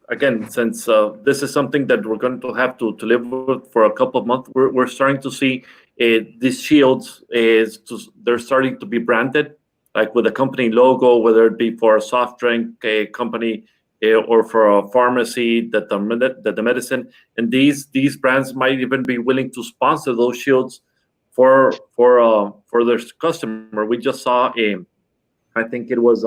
again, since this is something that we're going to have to live with for a couple of months, we're starting to see these shields they're starting to be branded, like with a company logo, whether it be for a soft drink company or for a pharmacy that the medicine, and these brands might even be willing to sponsor those shields for their customer. We just saw I think it was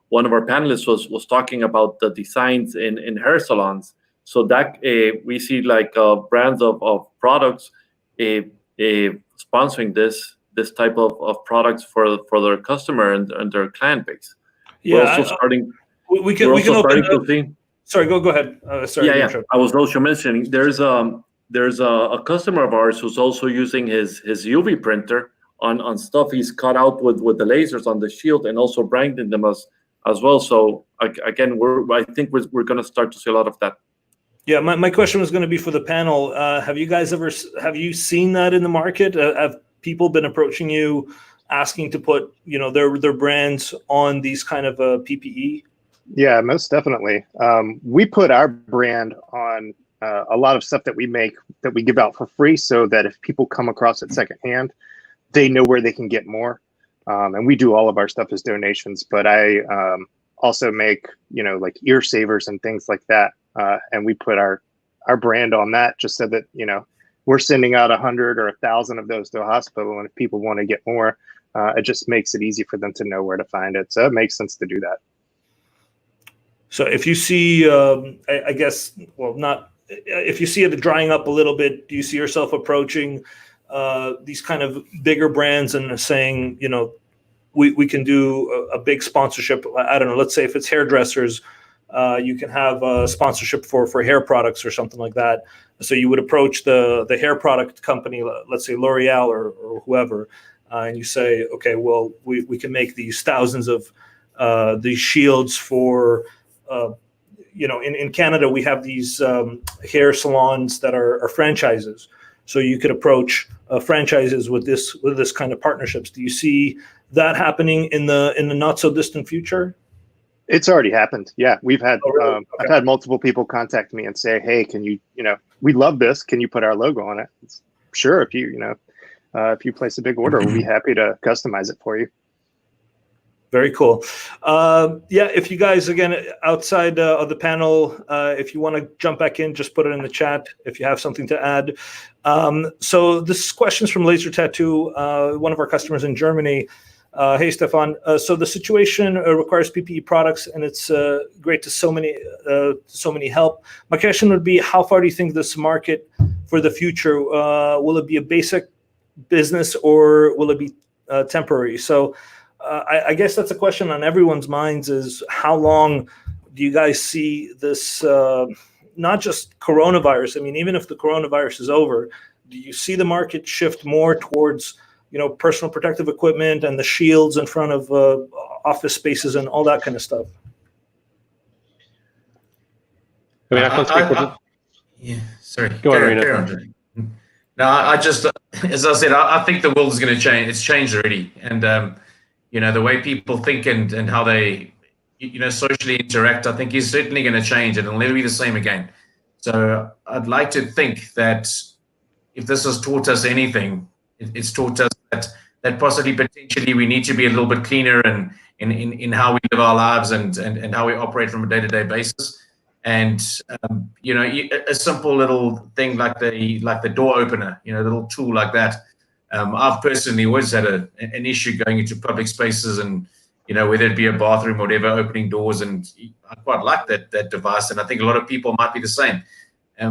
one of our panelists was talking about the designs in hair salons. So that we see like brands of products sponsoring this type of products for their customer and their client base. Yeah, we're also starting. We can open to see. Sorry, go ahead. Sorry. Yeah. I was also mentioning there's a customer of ours who's also using his UV printer on stuff he's cut out with the lasers on the shield, and also branding them as well. So again, I think we're going to start to see a lot of that. Yeah, my question was going to be for the panel. Have you seen that in the market? Have people been approaching you asking to put their brands on these kind of PPE? Yeah, most definitely. We put our brand on a lot of stuff that we make that we give out for free, so that if people come across it secondhand, they know where they can get more. And we do all of our stuff as donations, but I also make like ear savers and things like that, and we put our brand on that just so that we're sending out 100 or 1,000 of those to a hospital, and if people want to get more, it just makes it easy for them to know where to find it. So it makes sense to do that. So if you see, I guess, well, not if you see it drying up a little bit, do you see yourself approaching these kind of bigger brands and saying, we can do a big sponsorship? I don't know. Let's say if it's hairdressers, you can have a sponsorship for hair products or something like that. So you would approach the hair product company, let's say L'Oreal or whoever, and you say, okay, well, we can make these thousands of these shields for, in Canada, we have these hair salons that are franchises. So you could approach franchises with this kind of partnerships. Do you see that happening in the not so distant future? It's already happened. Yeah, we've had Okay. I've had multiple people contact me and say, hey, can you we love this, can you put our logo on it? Sure, if you place a big order, we'll be happy to customize it for you. Very cool. Yeah, if you guys, again, outside of the panel, if you want to jump back in, just put it in the chat if you have something to add. So this question is from Laser Tattoo, one of our customers in Germany. Hey, Stefan. So the situation requires PPE products, and it's great to so many help. My question would be, how far do you think this market for the future, will it be a basic business or will it be temporary? So I guess that's a question on everyone's minds, is how long do you guys see this, not just coronavirus? I mean, even if the coronavirus is over, do you see the market shift more towards, personal protective equipment and the shields in front of office spaces and all that kind of stuff? I mean, I can't speak for yeah, sorry. Go on, Carry Reno. on, Jerry. No, I just, as I said, I think the world is going to change. It's changed already. And, the way people think and how they, socially interact, I think is certainly going to change. It'll never be the same again. So I'd like to think that if this has taught us anything, it's taught us that possibly potentially we need to be a little bit cleaner and in how we live our lives and how we operate from a day-to-day basis. And a simple little thing like the door opener, a little tool like that. I've personally always had an issue going into public spaces and whether it be a bathroom or whatever, opening doors, and I quite like that device, and I think a lot of people might be the same.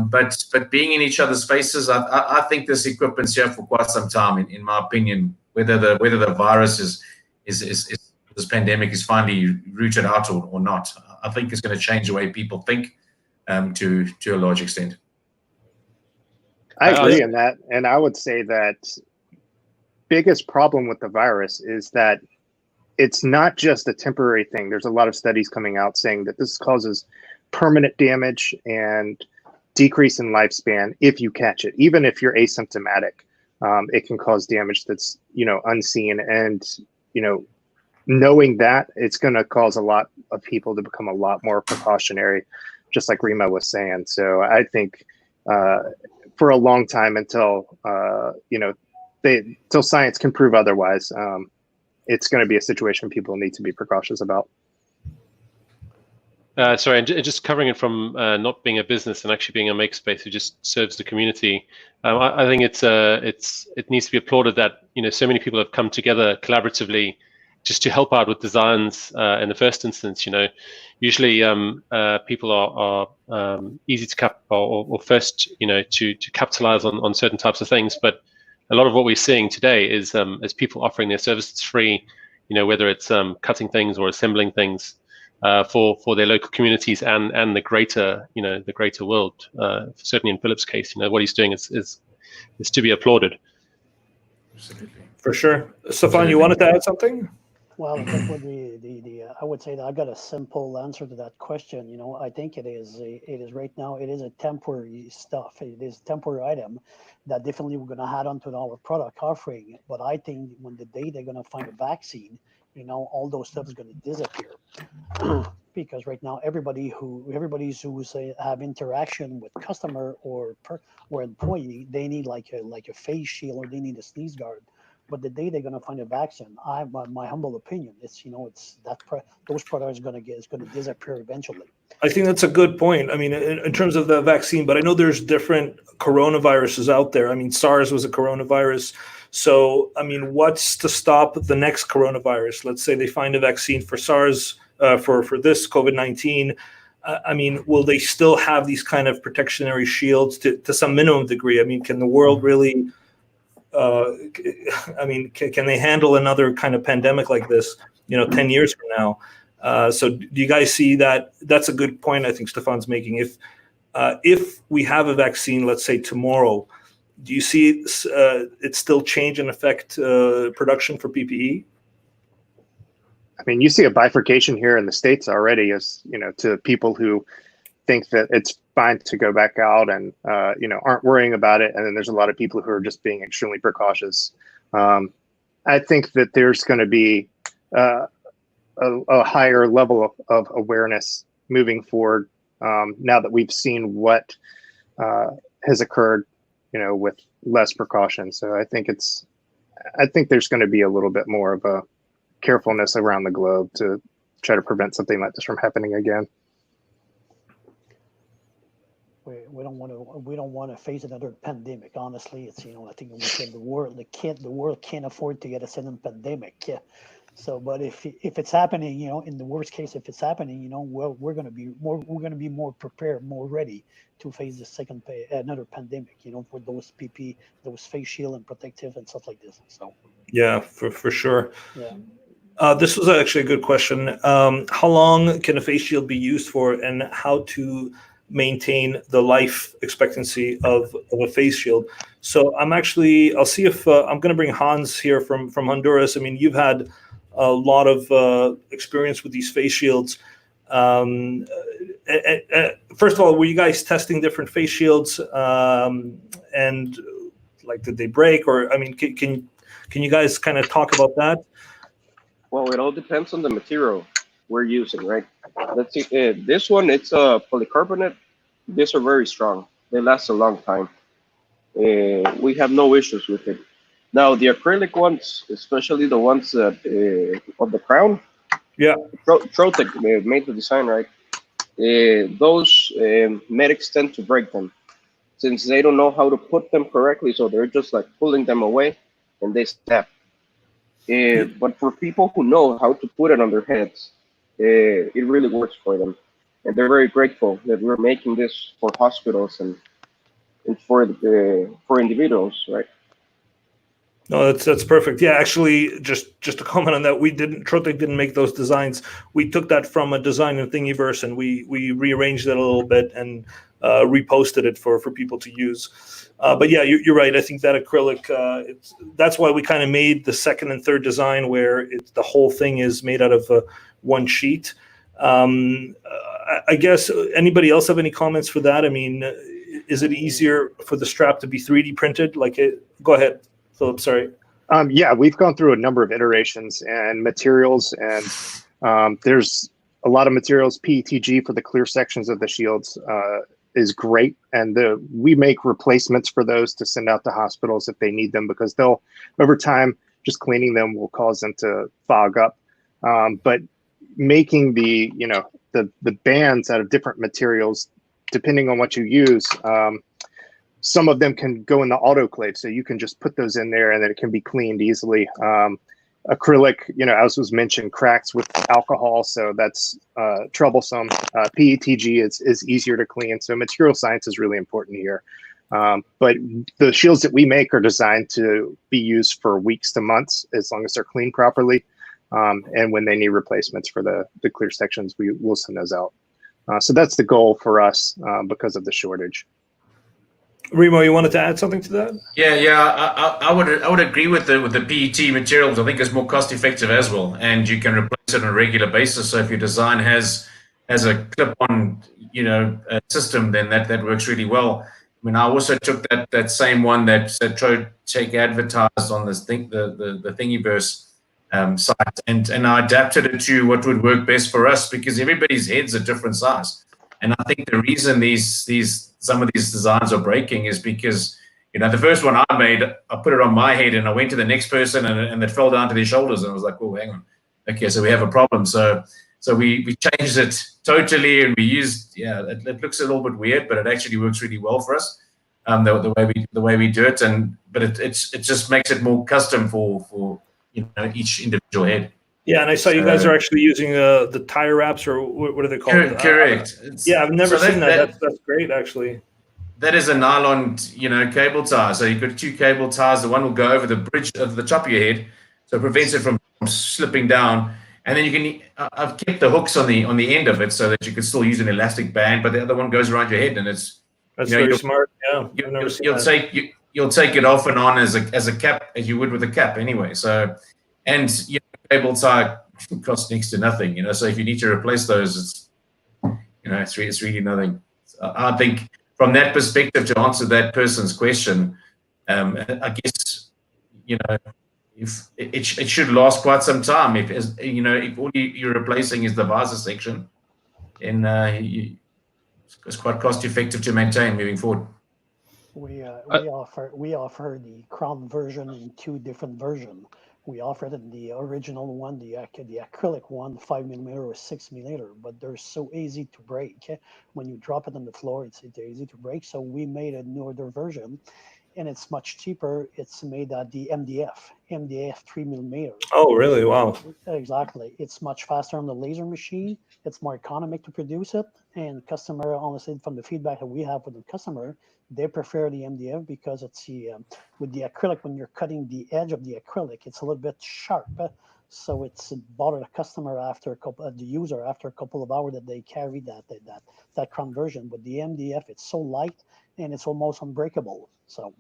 But being in each other's spaces, I think this equipment's here for quite some time, in my opinion. Whether the virus is this pandemic is finally rooted out or not, I think it's going to change the way people think to a large extent. I agree on that, and I would say that biggest problem with the virus is that it's not just a temporary thing. There's a lot of studies coming out saying that this causes permanent damage and decrease in lifespan if you catch it. Even if you're asymptomatic, it can cause damage that's unseen, and knowing that, it's going to cause a lot of people to become a lot more precautionary, just like Rima was saying. So I think for a long time until until science can prove otherwise, it's going to be a situation people need to be precautious about. Sorry, and just covering it from not being a business and actually being a makerspace who just serves the community. I think it needs to be applauded that so many people have come together collaboratively just to help out with designs in the first instance. Usually people are easy to cap or first to capitalize on certain types of things, but a lot of what we're seeing today is people offering their services free, whether it's cutting things or assembling things for their local communities and the greater world. Certainly in Philip's case, what he's doing is to be applauded. Absolutely. For sure. Stefan, you wanted to add something? Well, I think with I would say that I got a simple answer to that question. I think it is right now. It is a temporary stuff. It is a temporary item that definitely we're going to add on to our product offering. But I think when the day they're going to find a vaccine, all those stuff is going to disappear. Because right now, everybody who have interaction with customer or employee, they need like a face shield or they need a sneeze guard. But the day they're going to find a vaccine, my humble opinion, those products is going to disappear eventually. I think that's a good point. I mean, in terms of the vaccine, but I know there's different coronaviruses out there. I mean, SARS was a coronavirus. So, I mean, what's to stop the next coronavirus? Let's say they find a vaccine for SARS, for this COVID-19. I mean, will they still have these kind of protectionary shields to some minimum degree? I mean, can the world really... can they handle another kind of pandemic like this, 10 years from now? So do you guys see that? That's a good point I think Stefan's making. If we have a vaccine, let's say tomorrow, do you see it still change and affect production for PPE? I mean, you see a bifurcation here in the States already, as to people who think that it's fine to go back out and aren't worrying about it, and then there's a lot of people who are just being extremely precautious. I think that there's going to be a higher level of awareness moving forward now that we've seen what has occurred, with less precaution. So I think there's going to be a little bit more of a carefulness around the globe to try to prevent something like this from happening again. We don't want to face another pandemic. Honestly, it's I think the world can't afford to get a second pandemic. Yeah. So, but if it's happening, in the worst case, if it's happening, we're going to be more prepared, more ready to face the another pandemic. For those PP, those face shield and protective and stuff like this. So. Yeah, for sure. Yeah. This was actually a good question. How long can a face shield be used for, and how to maintain the life expectancy of a face shield? So I'll see if I'm going to bring Hans here from Honduras. I mean, you've had a lot of experience with these face shields. First of all, were you guys testing different face shields? And Like, did they break? Or, I mean, can you guys kind of talk about that? Well, it all depends on the material we're using, right? Let's see. This one, it's a polycarbonate. These are very strong. They last a long time. We have no issues with it. Now, the acrylic ones, especially the ones that of the crown, Yeah. Trotec made the design, right? Those medics tend to break them since they don't know how to put them correctly, so they're just like pulling them away and they snap. But for people who know how to put it on their heads, it really works for them. And they're very grateful that we're making this for hospitals and for individuals, right? No, that's perfect. Yeah, actually, just to comment on that, Trotec didn't make those designs. We took that from a design in Thingiverse, and we rearranged it a little bit and reposted it for people to use. But yeah, you're right. I think that acrylic, that's why we kind of made the second and third design where the whole thing is made out of one sheet. I guess anybody else have any comments for that? I mean, is it easier for the strap to be 3D printed? Go ahead, Philip, sorry. Yeah, we've gone through a number of iterations and materials, and there's a lot of materials. PETG for the clear sections of the shields is great, and we make replacements for those to send out to hospitals if they need them, because they'll, over time, just cleaning them will cause them to fog up. But making the bands out of different materials, depending on what you use, some of them can go in the autoclave, so you can just put those in there and then it can be cleaned easily. Acrylic, as was mentioned, cracks with alcohol, so that's troublesome. PETG is easier to clean, so material science is really important here. But the shields that we make are designed to be used for weeks to months, as long as they're cleaned properly. And when they need replacements for the clear sections, we will send those out. So that's the goal for us because of the shortage. Remo, you wanted to add something to that? Yeah. I would agree with the PET materials. I think it's more cost effective as well, and you can replace it on a regular basis. So if your design has a clip-on, system, then that works really well. I mean, I also took that same one that Trotec advertised on this thing, the Thingiverse site, and I adapted it to what would work best for us, because everybody's head's a different size. And I think the reason some of these designs are breaking is because, the first one I made, I put it on my head and I went to the next person and it fell down to their shoulders, and I was like, oh, hang on. Okay, so we have a problem. So we changed it totally, and we used, it looks a little bit weird, but it actually works really well for us, the way we do it. But it just makes it more custom for each individual head. Yeah, and I saw you guys are actually using the tire wraps, or what are they called? Correct. Yeah, I've never seen that. That's great, actually. That is a nylon, cable tie. So you've got two cable ties. The one will go over the bridge of the top of your head, so it prevents it from slipping down. And then you can. I've kept the hooks on the end of it so that you can still use an elastic band, but the other one goes around your head, and it's. That's very smart. Yeah, you'll take it off and on as a cap, as you would with a cap anyway. So, and cable tie costs next to nothing. So if you need to replace those, it's really nothing. I think from that perspective, to answer that person's question, I guess if it should last quite some time. If all you're replacing is the visor section, then it's quite cost effective to maintain moving forward. We offer the crown version in two different versions. We offered it in the original one, the acrylic one, 5mm or 6mm, but they're so easy to break. When you drop it on the floor, it's easy to break. So we made a newer version, and it's much cheaper. It's made at the MDF 3mm. Oh, really? Wow. Exactly. It's much faster on the laser machine. It's more economic to produce it. And customer, honestly, from the feedback that we have with the customer, they prefer the MDF because it's with the acrylic, when you're cutting the edge of the acrylic, it's a little bit sharp. So it's bothered the customer the user after a couple of hours that they carry that crown version. But the MDF, it's so light and it's almost unbreakable. So.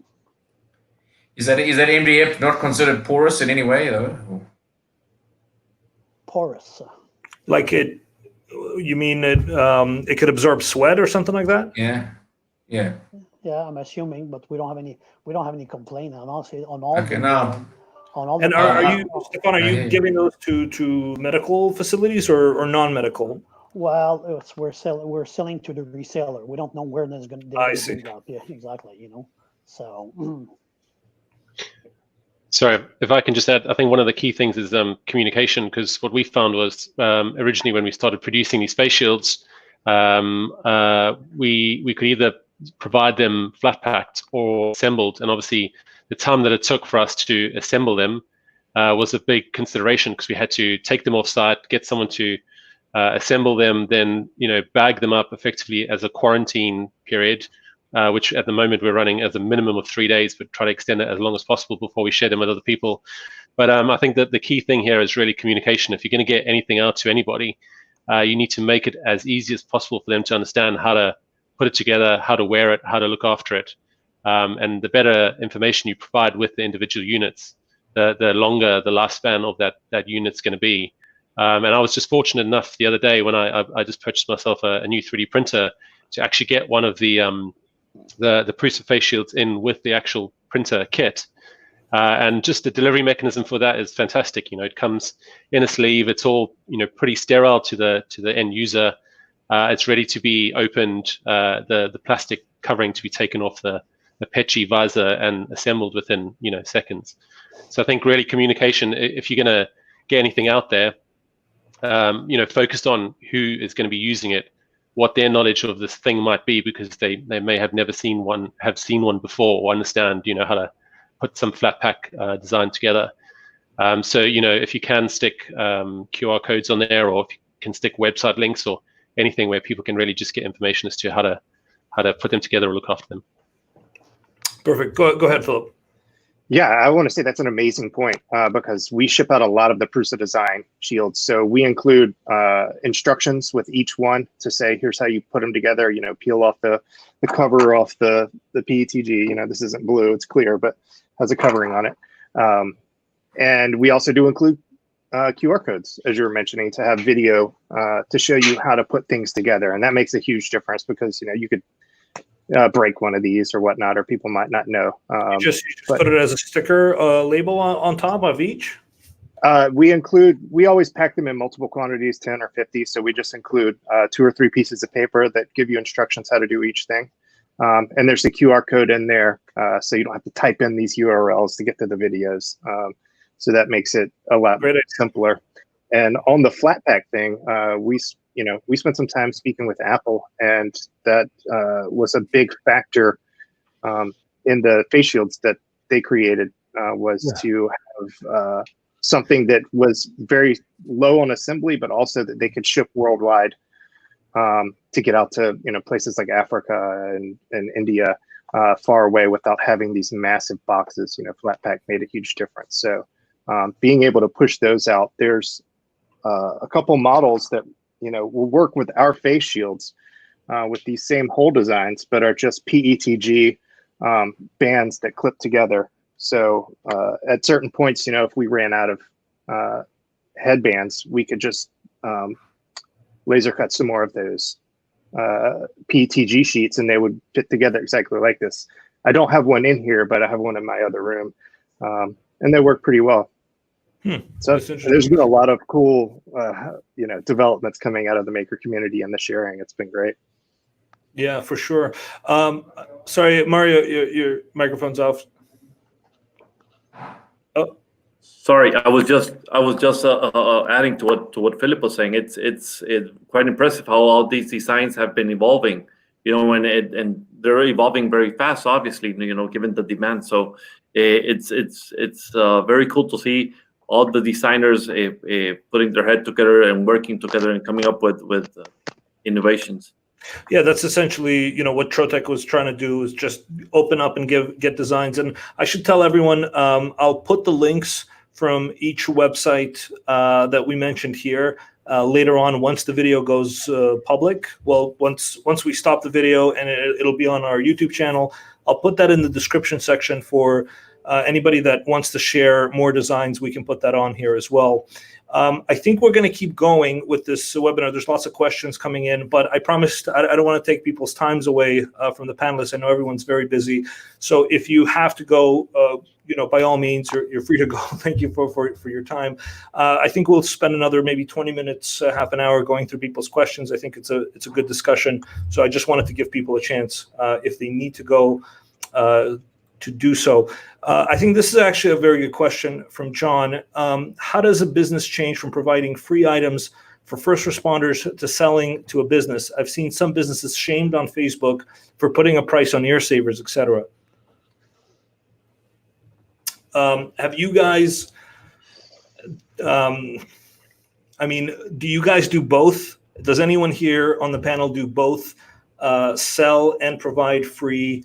Is that MDF not considered porous in any way, though? Porous. Like it? You mean it could absorb sweat or something like that? Yeah. Yeah, I'm assuming, but we don't have any complaint on all. Okay, now. On all. And are you, Stefan, are you yeah. giving those to medical facilities or non-medical? Well, we're selling to the reseller. We don't know where that's going to. I see. Yeah, exactly. You know, so. Sorry, if I can just add, I think one of the key things is communication, because what we found was originally when we started producing these face shields, we could either provide them flat packed or assembled, and obviously the time that it took for us to assemble them was a big consideration, because we had to take them off site, get someone to assemble them, then bag them up effectively as a quarantine period, which at the moment we're running as a minimum of 3 days, but try to extend it as long as possible before we share them with other people. But I think that the key thing here is really communication. If you're going to get anything out to anybody, you need to make it as easy as possible for them to understand how to put it together, how to wear it, how to look after it. And the better information you provide with the individual units, the longer the lifespan of that unit's going to be. And I was just fortunate enough the other day when I just purchased myself a new 3D printer to actually get one of the Prusa face shields in with the actual printer kit. And just the delivery mechanism for that is fantastic. It comes in a sleeve. It's all pretty sterile to the end user. It's ready to be opened. The plastic covering to be taken off the Petchy visor and assembled within seconds. So I think really communication. If you're going to get anything out there, focused on who is going to be using it, what their knowledge of this thing might be, because they may have never seen one, have seen one before, or understand how to put some flat pack design together. So if you can stick QR codes on there, or if you can stick website links or anything where people can really just get information as to how to put them together or look after them. Perfect. Go ahead, Philip. Yeah, I want to say that's an amazing point, because we ship out a lot of the Prusa design shields. So we include instructions with each one to say, here's how you put them together, peel off the cover off the PETG. This isn't blue, it's clear, but has a covering on it. And we also do include QR codes, as you were mentioning, to have video to show you how to put things together. And that makes a huge difference, because, you could break one of these or whatnot, or people might not know. You just put it as a sticker label on top of each? We always pack them in multiple quantities, 10 or 50. So we just include 2 or 3 pieces of paper that give you instructions how to do each thing. And there's a QR code in there, so you don't have to type in these URLs to get to the videos. So that makes it a lot simpler. And on the flat pack thing, we spent some time speaking with Apple, and that was a big factor in the face shields that they created, to have something that was very low on assembly, but also that they could ship worldwide to get out to places like Africa and India, far away, without having these massive boxes. Flat pack made a huge difference. So being able to push those out, there's a couple models that will work with our face shields with these same hole designs, but are just PETG bands that clip together. So at certain points, if we ran out of headbands, we could just laser cut some more of those PETG sheets, and they would fit together exactly like this. I don't have one in here, but I have one in my other room, and they work pretty well. So there's been a lot of cool, developments coming out of the maker community and the sharing. It's been great. Yeah, for sure. Sorry, Mario, your microphone's off. Oh, sorry. I was just adding to what Philip was saying. It's quite impressive how all these designs have been evolving. And they're evolving very fast. Obviously, given the demand. So it's very cool to see all the designers putting their head together and working together and coming up with innovations. Yeah, that's essentially, what Trotec was trying to do, is just open up and get designs. And I should tell everyone, I'll put the links from each website that we mentioned here later on, once the video goes public. Well, once we stop the video, and it'll be on our YouTube channel, I'll put that in the description section for Anybody that wants to share more designs, we can put that on here as well. I think we're going to keep going with this webinar. There's lots of questions coming in, but I promised I don't want to take people's times away from the panelists. I know everyone's very busy. So if you have to go, by all means, you're free to go. Thank you for your time. I think we'll spend another maybe 20 minutes, half an hour going through people's questions. I think it's a good discussion. So I just wanted to give people a chance if they need to go to do so. I think this is actually a very good question from John. How does a business change from providing free items for first responders to selling to a business? I've seen some businesses shamed on Facebook for putting a price on ear savers, etc. Have you guys, do you guys do both? Does anyone here on the panel do both, sell and provide free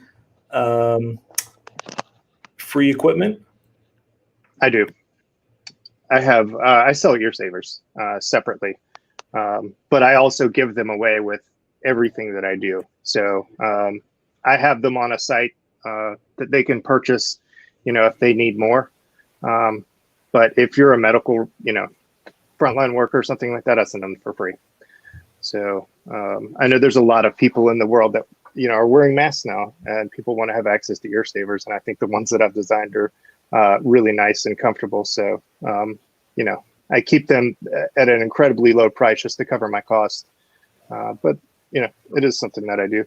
equipment? I do. I have, I sell ear savers separately, but I also give them away with everything that I do. So I have them on a site that they can purchase, if they need more. But if you're a medical, frontline worker or something like that, I send them for free. So I know there's a lot of people in the world that are wearing masks now, and people want to have access to ear savers. And I think the ones that I've designed are really nice and comfortable. So, I keep them at an incredibly low price just to cover my costs. But, it is something that I do.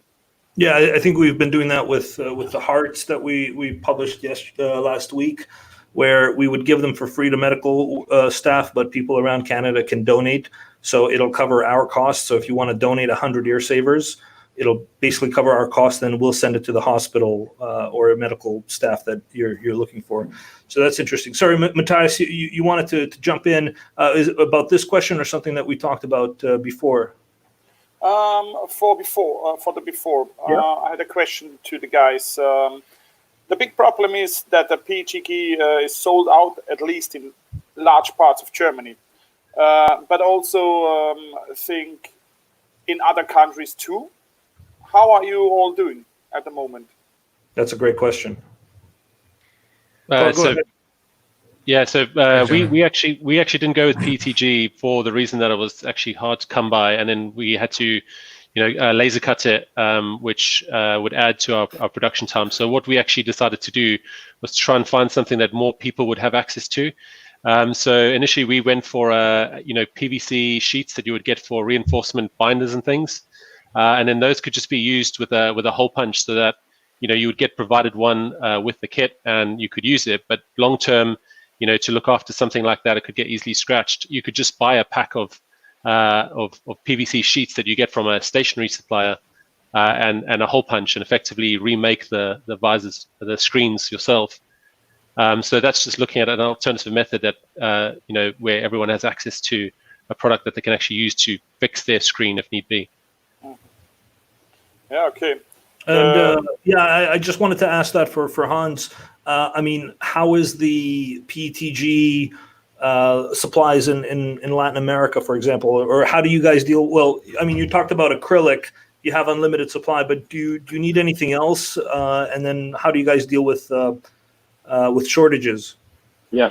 Yeah, I think we've been doing that with the hearts that we published last week, where we would give them for free to medical staff, but people around Canada can donate. So it'll cover our costs. So if you want to donate 100 ear savers, it'll basically cover our costs, then we'll send it to the hospital or medical staff that you're looking for. So that's interesting. Sorry, Matthias, you wanted to jump in about this question or something that we talked about before? For the before, yeah. I had a question to the guys. The big problem is that the PETG is sold out, at least in large parts of Germany, but also think in other countries too. How are you all doing at the moment? That's a great question. We actually didn't go with PETG for the reason that it was actually hard to come by, and then we had to, laser cut it, which would add to our production time. So what we actually decided to do was to try and find something that more people would have access to. So initially we went for PVC sheets that you would get for reinforcement binders and things. And then those could just be used with a hole punch, so that you would get provided one with the kit and you could use it. But long term, to look after something like that, it could get easily scratched. You could just buy a pack of PVC sheets that you get from a stationary supplier and a hole punch, and effectively remake the visors, the screens yourself. So that's just looking at an alternative method that where everyone has access to a product that they can actually use to fix their screen if need be. Yeah, okay. And I just wanted to ask that for Hans. How is the PETG supplies in Latin America, for example, or how do you guys deal? Well, you talked about acrylic. You have unlimited supply, but do you need anything else? And then how do you guys deal with shortages? Yeah,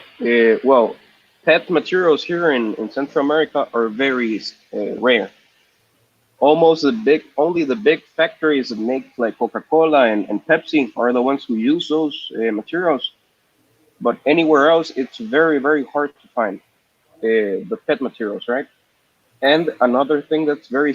well, PET materials here in Central America are very rare. Almost only the big factories that make like Coca-Cola and Pepsi are the ones who use those materials. But anywhere else, it's very, very hard to find the PET materials, right? And another thing that's very,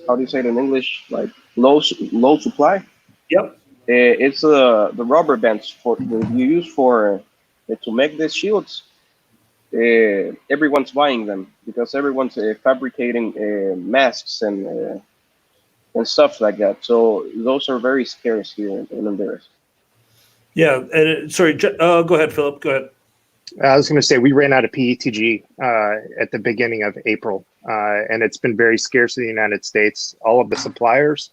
how do you say it in English? Like low supply. Yep. It's the rubber bands that you use to make these shields. Everyone's buying them because everyone's fabricating masks and stuff like that. So those are very scarce here in Honduras. Yeah, and sorry, go ahead, Philip. Go ahead. I was going to say we ran out of PETG at the beginning of April, and it's been very scarce in the United States. All of the suppliers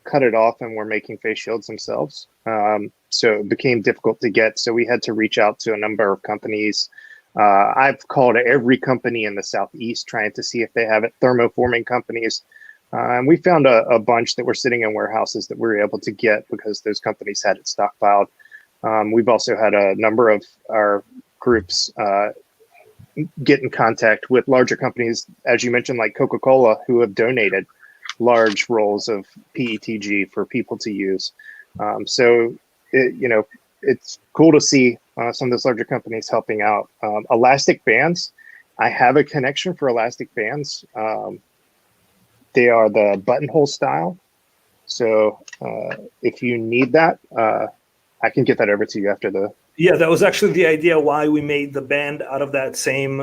cut it off and were making face shields themselves. So it became difficult to get. So we had to reach out to a number of companies. I've called every company in the Southeast trying to see if they have it, thermoforming companies. And we found a bunch that were sitting in warehouses that we were able to get because those companies had it stockpiled. We've also had a number of our groups get in contact with larger companies, as you mentioned, like Coca-Cola, who have donated large rolls of PETG for people to use. So, it's cool to see some of those larger companies helping out. Elastic bands, I have a connection for elastic bands. They are the buttonhole style. So if you need that, I can get that over to you after the. Yeah, that was actually the idea why we made the band out of that same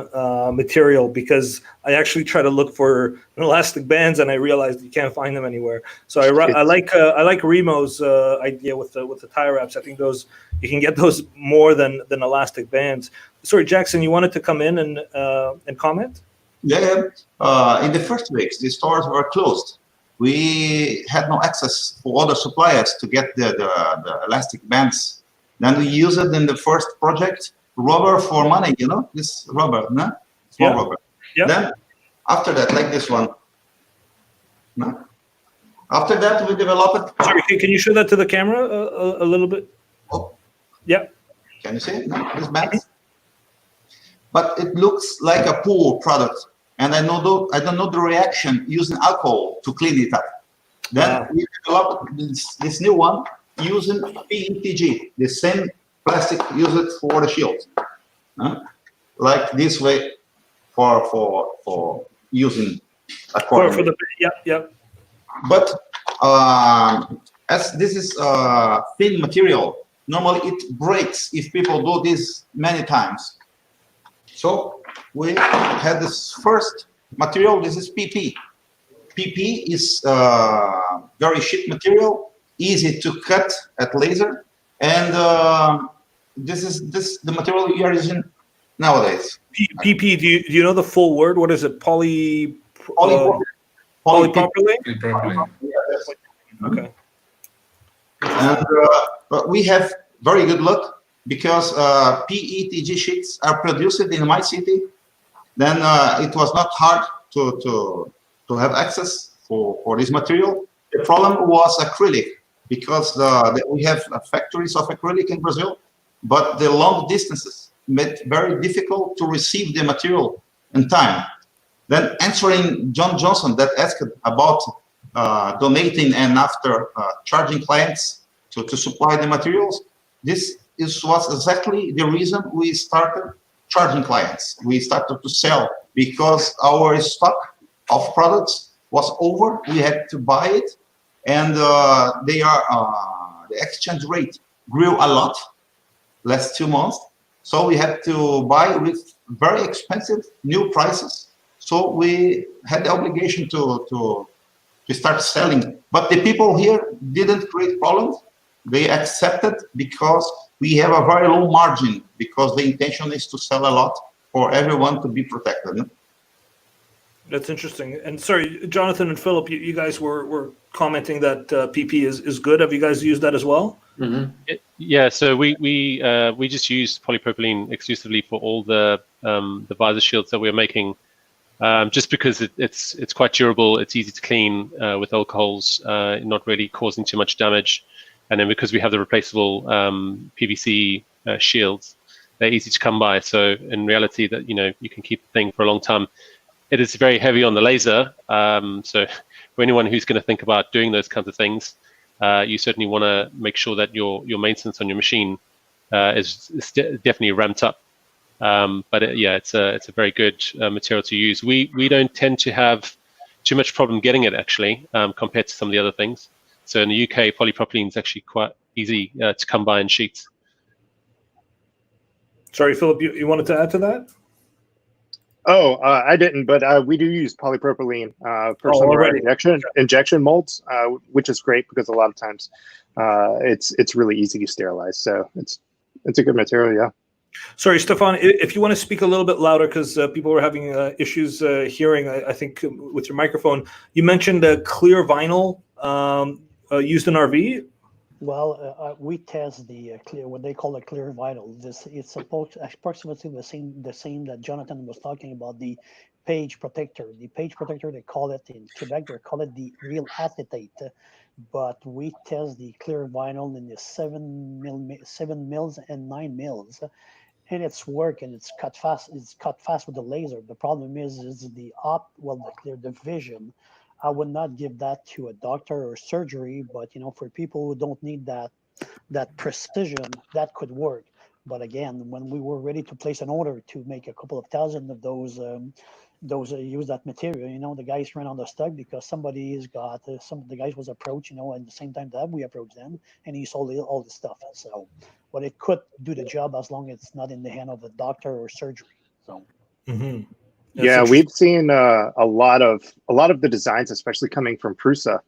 material, because I actually try to look for elastic bands and I realized you can't find them anywhere. So I like Remo's idea with the tie wraps. I think those you can get those more than elastic bands. Sorry, Jackson, you wanted to come in and comment? Yeah. In the first weeks, the stores were closed. We had no access for other suppliers to get the elastic bands. Then we used it in the first project, rubber for money, this rubber, no? Small rubber. Yeah. Then after that, like this one. No? After that, we developed. Sorry, can you show that to the camera a little bit? Oh. Yeah. Can you see no? This bands? But it looks like a poor product. And I don't know the reaction using alcohol to clean it up. Then we developed this new one using PETG, the same plastic used for the shield, like this way for using accordingly. Yeah. But as this is thin material, normally it breaks if people do this many times. So we had this first material. This is PP. PP is very cheap material, easy to cut at laser, and this is the material we are using nowadays. PP. Do you know the full word? What is it? Polypropylene. Okay. And we have very good luck because PETG sheets are produced in my city. Then it was not hard to have access for this material. The problem was acrylic, because we have factories of acrylic in Brazil, but the long distances made it very difficult to receive the material in time. Then answering John Johnson that asked about donating and after charging clients to supply the materials, this was exactly the reason we started charging clients. We started to sell because our stock of products was over. We had to buy it, and the exchange rate grew a lot last 2 months. So we had to buy with very expensive new prices. So we had the obligation to start selling. But the people here didn't create problems. They accepted because we have a very low margin, because the intention is to sell a lot for everyone to be protected. That's interesting. And sorry, Jonathan and Philip, you guys were commenting that PP is good. Have you guys used that as well? Mm-hmm. Yeah. So we just use polypropylene exclusively for all the visor shields that we're making, just because it's quite durable. It's easy to clean with alcohols, not really causing too much damage. And then because we have the replaceable PVC shields, they're easy to come by. So in reality, that you can keep the thing for a long time. It is very heavy on the laser. So for anyone who's going to think about doing those kinds of things, you certainly want to make sure that your maintenance on your machine is definitely ramped up. But it's a very good material to use. We don't tend to have too much problem getting it, actually, compared to some of the other things. So in the UK, polypropylene is actually quite easy to come by in sheets. Sorry, Philip, you wanted to add to that? Oh, I didn't, but we do use polypropylene for some of our injection molds, which is great because a lot of times it's really easy to sterilize. So it's a good material, yeah. Sorry, Stefan, if you want to speak a little bit louder, because people were having issues hearing, I think, with your microphone. You mentioned clear vinyl used in RV. Well, we test the clear, what they call a clear vinyl. It's approximately the same that Jonathan was talking about, the page protector. The page protector, they call it in Quebec, they call it the real acetate. but we test the clear vinyl in the 7 mils and 9 mils, and it's working. It's cut fast. It's cut fast with the laser. The problem is the vision. I would not give that to a doctor or surgery, but for people who don't need that precision, that could work. But again, when we were ready to place an order to make a couple of thousand of those use that material, the guys ran out of stock because somebody's got the guys was approached, at the same time that we approached them, and he sold all the stuff. So, but it could do the job as long as it's not in the hand of a doctor or surgery. So. Mm-hmm. Yeah, we've seen a lot of the designs, especially coming from Prusa,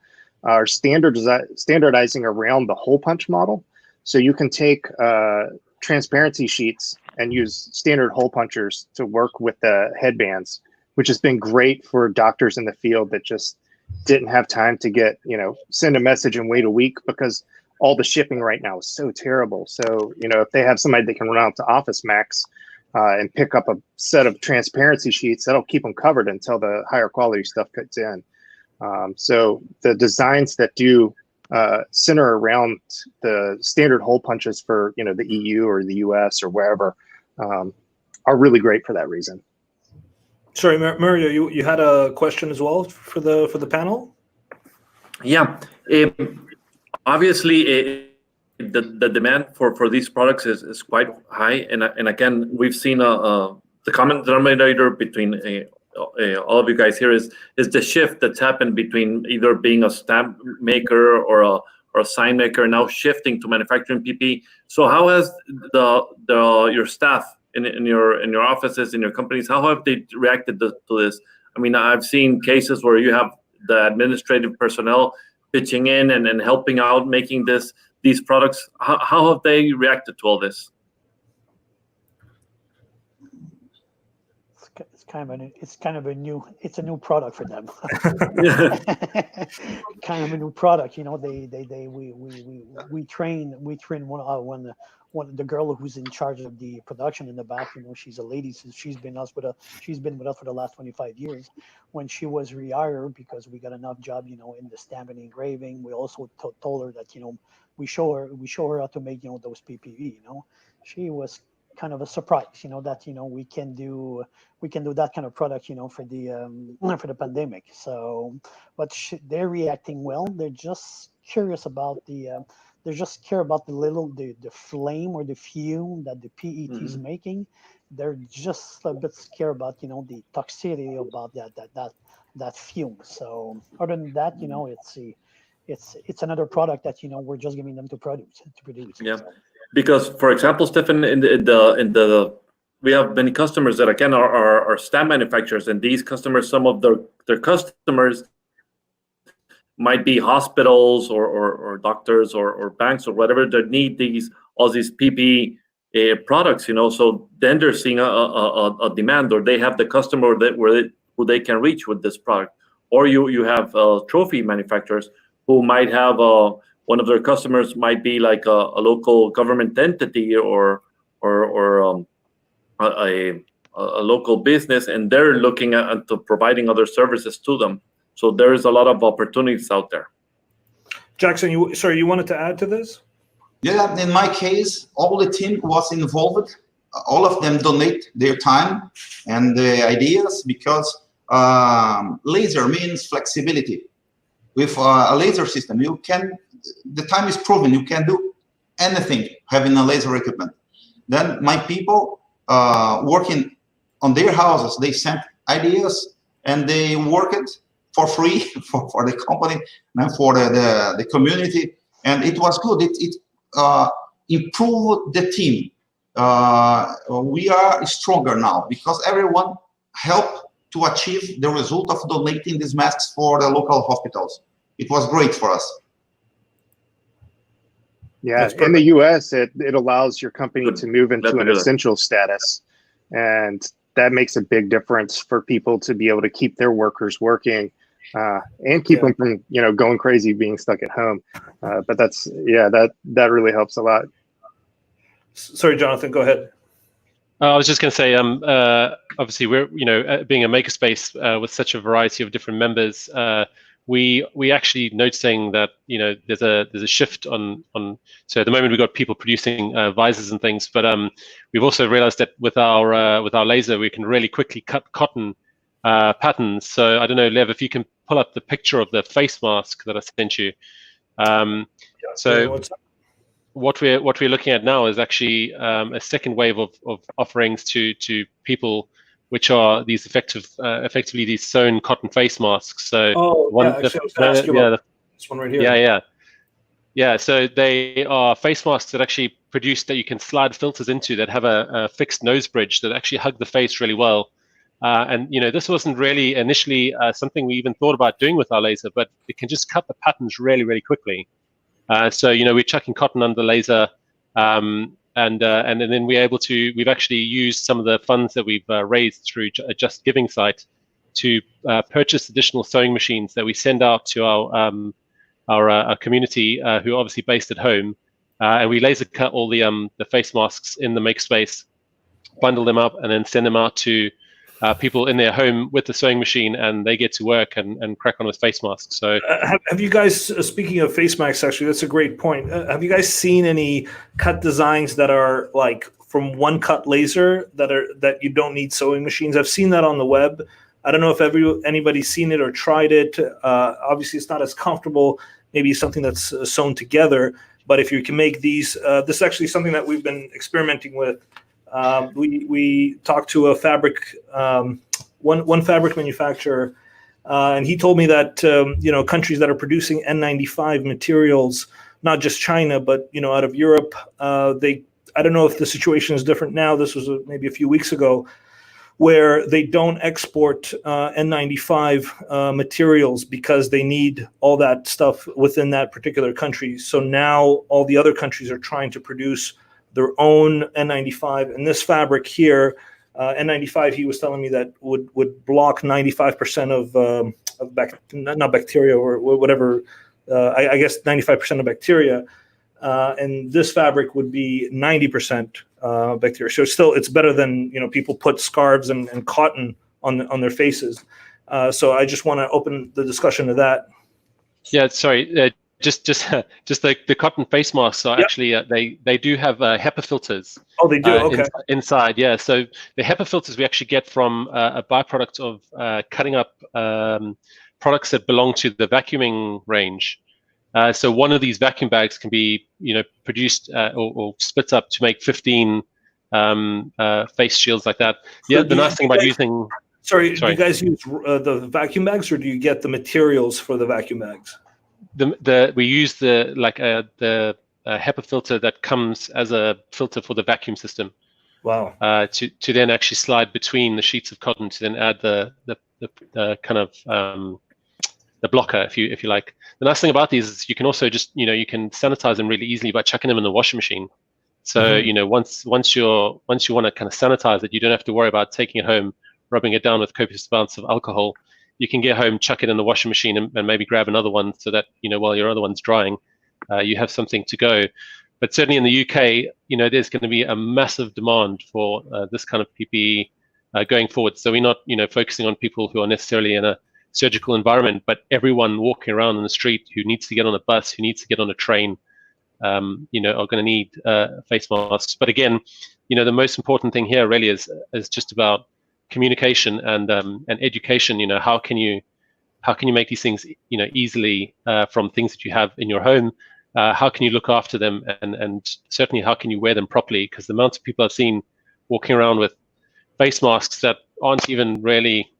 are standardizing around the hole punch model. So you can take transparency sheets and use standard hole punchers to work with the headbands, which has been great for doctors in the field that just didn't have time to send a message and wait a week because all the shipping right now is so terrible. So, if they have somebody that can run out to Office Max and pick up a set of transparency sheets, that'll keep them covered until the higher quality stuff cuts in. So the designs that do center around the standard hole punches for the EU or the US or wherever are really great for that reason. Sorry, Mario, you had a question as well for the panel? Yeah, obviously the demand for these products is quite high, and again, we've seen the common denominator between all of you guys here is the shift that's happened between either being a stamp maker or a sign maker, now shifting to manufacturing PPE. So how has your staff in your offices, in your companies, how have they reacted to this? I mean, I've seen cases where you have the administrative personnel pitching in and helping out making these products. How have they reacted to all this? It's a new product for them. Kind of a new product, we train one the girl who's in charge of the production in the back. She's a lady, so she's been with us for the last 25 years. When she was rehired because we got enough job, in the stamp and engraving, we also told her that we show her how to make those PPE. She was kind of a surprise, that we can do that kind of product, for the pandemic. So, but they're reacting well. They're just curious about the flame or the fume that the PET is making. They're just a bit scared about the toxicity about that fume. So other than that, it's another product that we're just giving them to produce. Yeah. Because, for example, Stefan, we have many customers that again are stamp manufacturers, and these customers, some of their customers might be hospitals or doctors or banks or whatever that need all these PPE products. So then they're seeing a demand, or they have the customer who they can reach with this product, or you have trophy manufacturers who might have one of their customers might be like a local government entity or a local business, and they're looking at providing other services to them. So there is a lot of opportunities out there. Jackson, you wanted to add to this? Yeah, in my case, all the team was involved. All of them donate their time and the ideas because laser means flexibility. With a laser system, the time is proven, you can do anything having a laser equipment. Then my people working on their houses, they sent ideas and they work it for free for the company and for the community. And it was good. It improved the team. We are stronger now because everyone helped to achieve the result of donating these masks for the local hospitals. It was great for us. Yeah, in the US, it allows your company to move into an essential status. And that makes a big difference for people to be able to keep their workers working and keep them from, going crazy, being stuck at home. But that really helps a lot. Sorry, Jonathan, go ahead. I was just going to say, obviously, we're being a makerspace with such a variety of different members. we actually noticing that there's a shift on. So at the moment we've got people producing visors and things, but we've also realized that with our laser we can really quickly cut cotton patterns. So I don't know, Lev, if you can pull up the picture of the face mask that I sent you. So what we're looking at now is actually a second wave of offerings to people, which are these effectively these sewn cotton face masks. So this one right here. Yeah. So they are face masks that actually produce that you can slide filters into that have a fixed nose bridge that actually hug the face really well. And this wasn't really initially something we even thought about doing with our laser, but it can just cut the patterns really, really quickly. So we're chucking cotton under the laser, and then we've actually used some of the funds that we've raised through a Just Giving site to purchase additional sewing machines that we send out to our community who are obviously based at home, and we laser cut all the face masks in the makerspace, bundle them up, and then send them out to people in their home with the sewing machine, and they get to work and crack on with face masks. So have you guys, speaking of face masks, actually, that's a great point. Have you guys seen any cut designs that are like from one cut laser that you don't need sewing machines? I've seen that on the web. I don't know if anybody's seen it or tried it. Obviously, it's not as comfortable. Maybe something that's sewn together. But if you can make these, this is actually something that we've been experimenting with. We talked to a fabric, one fabric manufacturer, and he told me that countries that are producing N95 materials, not just China, but out of Europe, I don't know if the situation is different now. This was maybe a few weeks ago, where they don't export N95 materials because they need all that stuff within that particular country. So now all the other countries are trying to produce their own N95, and this fabric here, N95, he was telling me that would block 95% of not bacteria or whatever, I guess 95% of bacteria, and this fabric would be 90% bacteria. So it's better than people put scarves and cotton on their faces. So I just want to open the discussion to that. Yeah, sorry. Just the cotton face masks are actually they do have HEPA filters. Oh, they do. Okay. Inside, yeah. So the HEPA filters we actually get from a byproduct of cutting up products that belong to the vacuuming range. So one of these vacuum bags can be produced or split up to make 15 face shields like that. Yeah. The nice thing about using. Sorry, do you guys use the vacuum bags, or do you get the materials for the vacuum bags? We use the HEPA filter that comes as a filter for the vacuum system. Wow. To then actually slide between the sheets of cotton to then add the kind of the blocker, if you like. The nice thing about these is you can also just you can sanitize them really easily by chucking them in the washing machine. So once you want to kind of sanitize it, you don't have to worry about taking it home, rubbing it down with copious amounts of alcohol. You can get home, chuck it in the washing machine, and maybe grab another one so that while your other one's drying, you have something to go. But certainly in the UK, there's going to be a massive demand for this kind of PPE going forward. So we're not focusing on people who are necessarily in a surgical environment, but everyone walking around in the street who needs to get on a bus, who needs to get on a train, are going to need face masks. But again, the most important thing here really is just about communication and education. How can you make these things easily from things that you have in your home? How can you look after them, and certainly how can you wear them properly? Because the amount of people I've seen walking around with face masks that aren't even really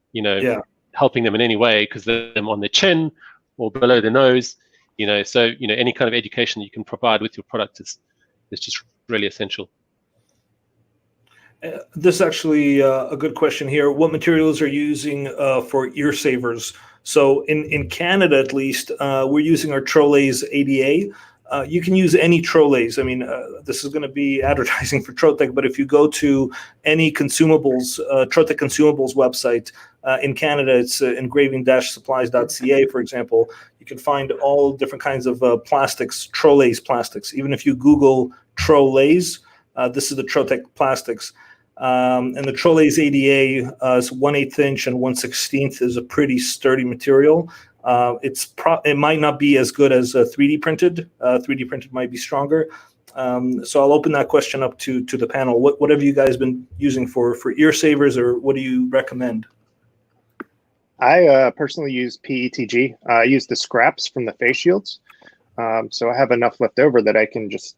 helping them in any way, because they're on their chin or below their nose. So any kind of education you can provide with your product is just really essential. This is actually a good question here. What materials are you using for ear savers? So in Canada, at least, we're using our Trolase ADA. You can use any Trolase. I mean, this is going to be advertising for Trotec, but if you go to any consumables, Trotec consumables website in Canada, it's engraving-supplies.ca, for example. You can find all different kinds of plastics, Trolase plastics. Even if you Google Trolase, this is the Trotec plastics. And the Trolase ADA is 1/8 inch and 1/16 is a pretty sturdy material. It might not be as good as 3D printed. 3D printed might be stronger. So I'll open that question up to the panel. What have you guys been using for ear savers, or what do you recommend? I personally use PETG. I use the scraps from the face shields. So I have enough left over that I can just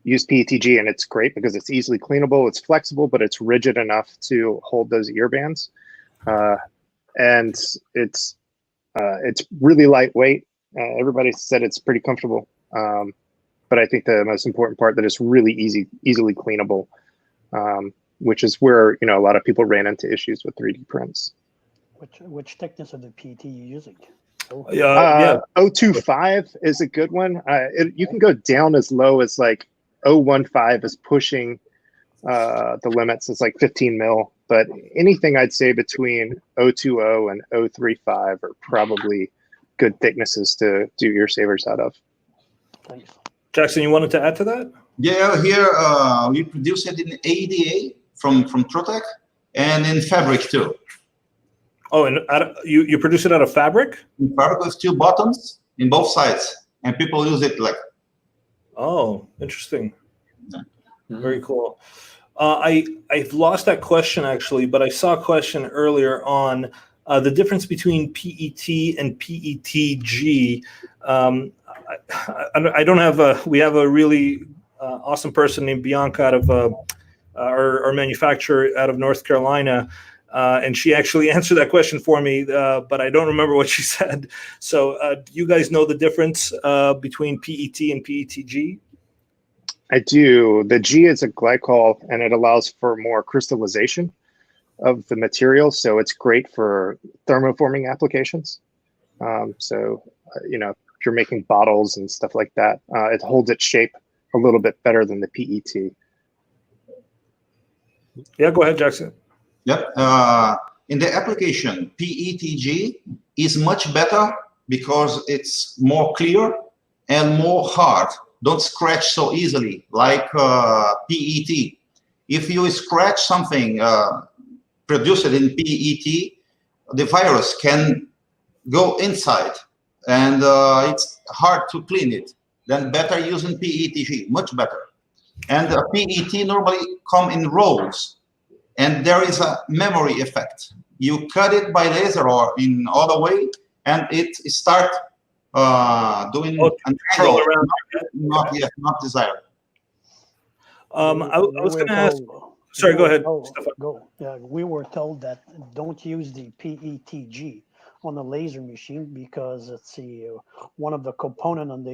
use PETG, and it's great because it's easily cleanable, it's flexible, but it's rigid enough to hold those ear bands. And it's really lightweight. Everybody said it's pretty comfortable. But I think the most important part that it's really easily cleanable, which is where, you know, a lot of people ran into issues with 3D prints. Which thickness of the PET you using? 025 is a good one. You can go down as low as like 015 is pushing the limits. It's like 15 mil, but anything I'd say between 020 and 035 are probably good thicknesses to do ear savers out of. Thanks. Jackson, you wanted to add to that? Yeah, here we produce it in ADA from Trotec, and in fabric too. Oh, and you produce it out of fabric? In fabric with 2 buttons in both sides, and people use it like. Oh, interesting. Very cool. I've lost that question actually, but I saw a question earlier on the difference between PET and PETG. I don't have we have a really awesome person named Bianca out of our manufacturer out of North Carolina. And she actually answered that question for me, but I don't remember what she said. So do you guys know the difference between PET and PETG? I do. The G is a glycol, and it allows for more crystallization of the material. So it's great for thermoforming applications. You know, if you're making bottles and stuff like that, it holds its shape a little bit better than the PET. Yeah, go ahead, Jackson. Yep. In the application, PETG is much better because it's more clear and more hard. Don't scratch so easily like PET. If you scratch something produced in PET, the virus can go inside, and it's hard to clean it. Then better using PETG, much better. And PET normally come in rolls. And there is a memory effect. You cut it by laser or in other way, and it start doing an angle not desired. I was going to ask. Sorry, go ahead. Yeah, we were told that don't use the PETG on the laser machine because it's one of the component on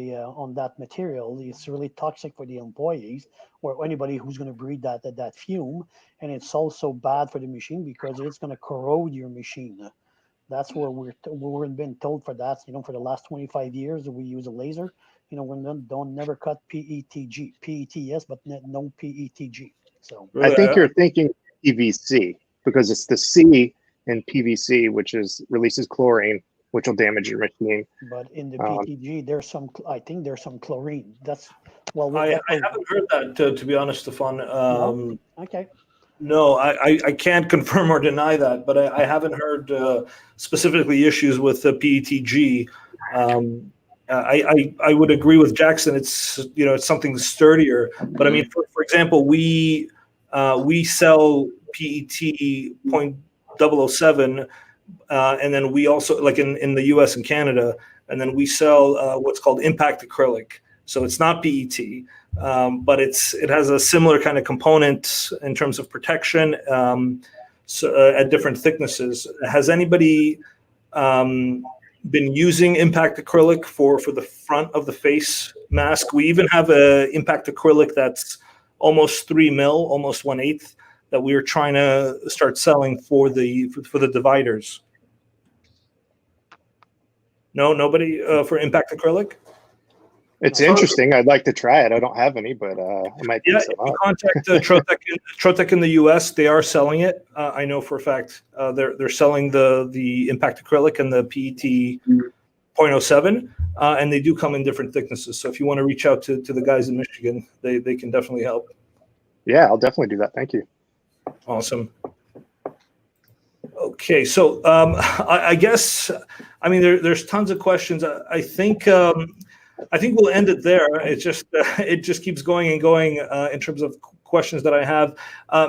that material. It's really toxic for the employees or anybody who's going to breathe that fume, and it's also bad for the machine because it's going to corrode your machine. That's where we're been told for that. You know, for the last 25 years that we use a laser. You know, we don't never cut PETG. PET yes, but no PETG. So I think you're thinking PVC because it's the C in PVC, which releases chlorine, which will damage your machine. But in the PETG, there's some. I think there's some chlorine. That's I haven't heard that to be honest, Stefan. No? Okay. No, I can't confirm or deny that, but I haven't heard specifically issues with the PETG. I would agree with Jackson. It's it's something sturdier. But I mean, for example, we sell PET 0.007, and then we also like in the U.S. and Canada, and then we sell what's called impact acrylic. So it's not PET, but it has a similar kind of component in terms of protection at different thicknesses. Has anybody been using impact acrylic for the front of the face mask? We even have a impact acrylic that's almost 3 mil, almost 1/8, that we are trying to start selling for the dividers. No, nobody for impact acrylic. It's interesting. I'd like to try it. I don't have any, but I might. Yeah, if you contact Trotec in the U.S., they are selling it. I know for a fact they're selling the impact acrylic and the PET 0.07, and they do come in different thicknesses. So if you want to reach out to the guys in Michigan, they can definitely help. Yeah, I'll definitely do that. Thank you. Awesome. Okay, so I guess, I mean, there's tons of questions. I think we'll end it there. It's just it just keeps going and going in terms of questions that I have.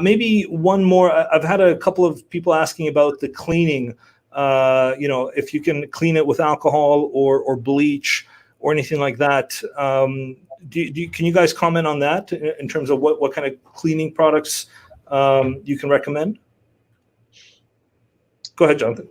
Maybe one more. I've had a couple of people asking about the cleaning. You know, if you can clean it with alcohol or bleach or anything like that. Can you guys comment on that in terms of what kind of cleaning products you can recommend? Go ahead, Jonathan.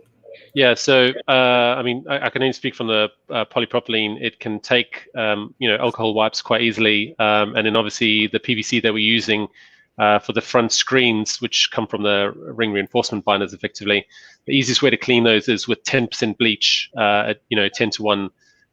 Yeah, so I mean, I can only speak from the polypropylene. It can take you know, alcohol wipes quite easily, and then obviously the PVC that we're using for the front screens, which come from the ring reinforcement binders, effectively. The easiest way to clean those is with 10% bleach, you know, 10 to 1,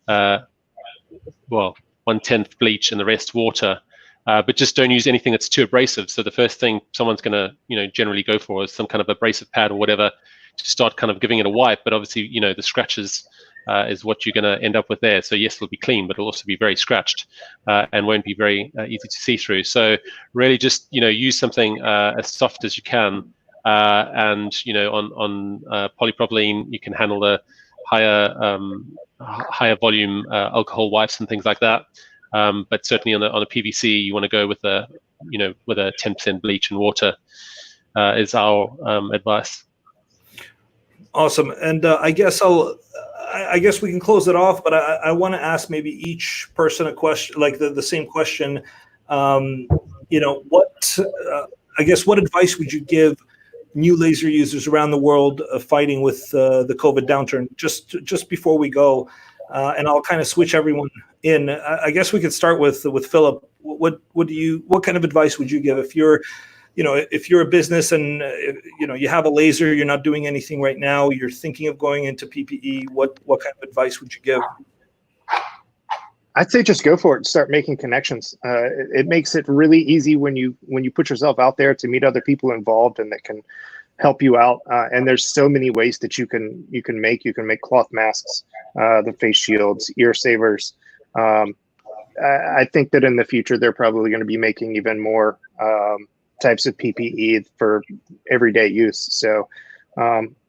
well, 1/10 bleach and the rest water. But just don't use anything that's too abrasive. So the first thing someone's going to, you know, generally go for is some kind of abrasive pad or whatever to start kind of giving it a wipe. But obviously, you know, the scratches is what you're going to end up with there. So yes, it'll be clean, but it'll also be very scratched and won't be very easy to see through. So really just, you know, use something as soft as you can. And, you know, on polypropylene, you can handle the higher volume alcohol wipes and things like that. But certainly on a PVC, you want to go with a, you know, with a 10% bleach and water is our advice. Awesome. And I guess we can close it off, but I want to ask maybe each person a question, like the same question. You know, I guess what advice would you give new laser users around the world fighting with the COVID downturn? Just before we go, and I'll kind of switch everyone in. I guess we could start with Philip. What kind of advice would you give if you're, you know, if you're a business and you know, you have a laser, you're not doing anything right now, you're thinking of going into PPE, what kind of advice would you give? I'd say just go for it and start making connections. It makes it really easy when you put yourself out there to meet other people involved and that can help you out. And there's so many ways that you can make cloth masks, the face shields, ear savers. I think that in the future they're probably going to be making even more types of PPE for everyday use. So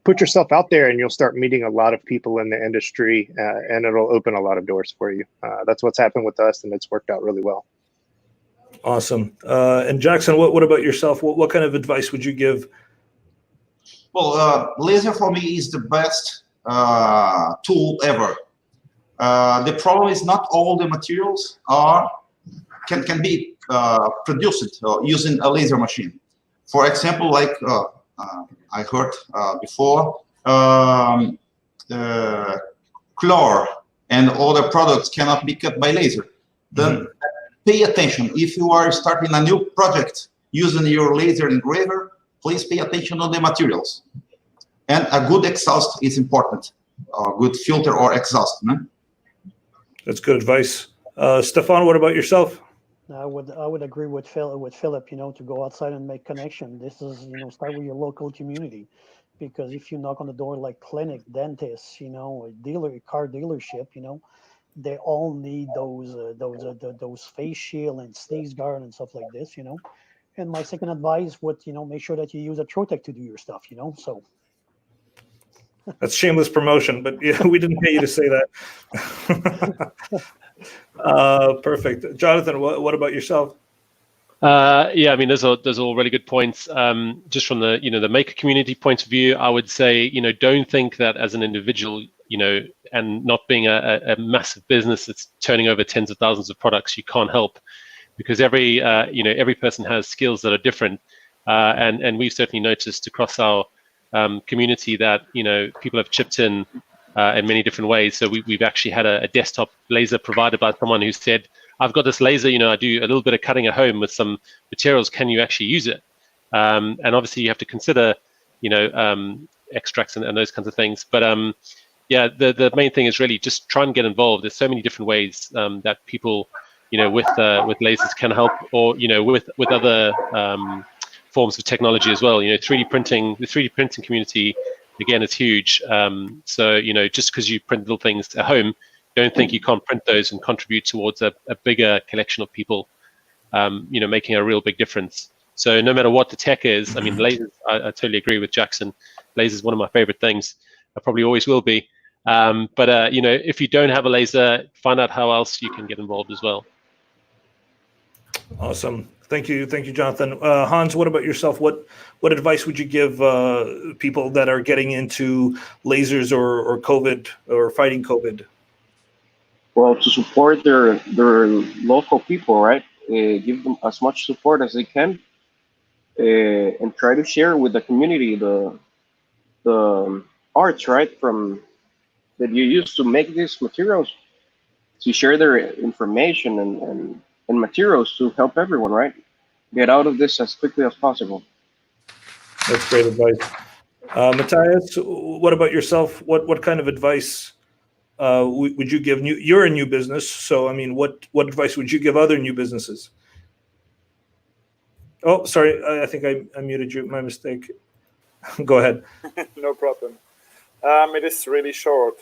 put yourself out there and you'll start meeting a lot of people in the industry and it'll open a lot of doors for you. That's what's happened with us and it's worked out really well. Awesome. And Jackson, what about yourself? What kind of advice would you give? Well, laser for me is the best tool ever. The problem is not all the materials can be produced using a laser machine. For example, like I heard before, chlor and other products cannot be cut by laser. Then pay attention. If you are starting a new project using your laser engraver, please pay attention on the materials. And a good exhaust is important. A good filter or exhaust. That's good advice. Stefan, what about yourself? I would agree with Philip, you know, to go outside and make connection. This is, you know, start with your local community, because if you knock on the door like clinic, dentists, you know, a car dealership, you know, they all need those face shield and sneeze guard and stuff like this, you know. And my second advice would, you know, make sure that you use a Trotec to do your stuff, you know. So that's shameless promotion, but yeah, we didn't pay you to say that. Perfect. Jonathan, what about yourself? Yeah, I mean, those are all really good points. Just from the, you know, the maker community point of view, I would say, you know, don't think that as an individual, you know, and not being a massive business that's turning over tens of thousands of products, you can't help, because every person has skills that are different, and we've certainly noticed across our community that, you know, people have chipped in many different ways. So we've actually had a desktop laser provided by someone who said, I've got this laser, you know, I do a little bit of cutting at home with some materials. Can you actually use it? And obviously you have to consider, you know, extracts and those kinds of things. But yeah, the main thing is really just try and get involved. There's so many different ways that people, you know, with lasers can help, or, you know, with other forms of technology as well. You know, 3D printing, the 3D printing community, again, is huge. So, you know, just because you print little things at home, don't think you can't print those and contribute towards a bigger collection of people, you know, making a real big difference. So no matter what the tech is, I mean, lasers, I totally agree with Jackson. laser is one of my favorite things. I probably always will be. But you know, if you don't have a laser, find out how else you can get involved as well. Awesome. Thank you, Jonathan. Hans, what about yourself? What advice would you give people that are getting into lasers or COVID or fighting COVID? Well, to support their local people, right? Give them as much support as they can, and try to share with the community the arts, right, from that you use to make these materials. To share their information and materials to help everyone, right? Get out of this as quickly as possible. That's great advice. Matthias, what about yourself? What kind of advice would you give? You're a new business, so I mean, what advice would you give other new businesses? Oh, sorry, I think I muted you. My mistake. Go ahead. No problem. It is really short.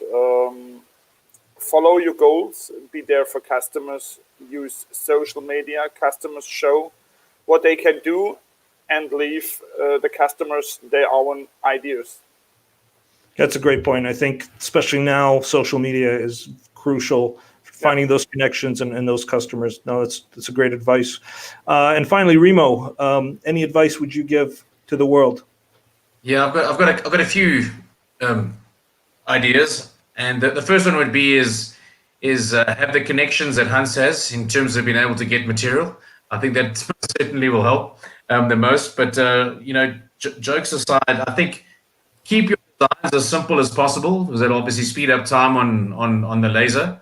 Follow your goals. Be there for customers. Use social media. Customers show what they can do, and leave the customers their own ideas. That's a great point. I think, especially now, social media is crucial. Finding those connections and those customers. No, that's a great advice. And finally, Remo, any advice would you give to the world? Yeah, I've got a few ideas, and the first one would be is have the connections that Hans has in terms of being able to get material. I think that certainly will help the most. But you know, jokes aside, I think keep your designs as simple as possible, because that'll obviously speed up time on the laser.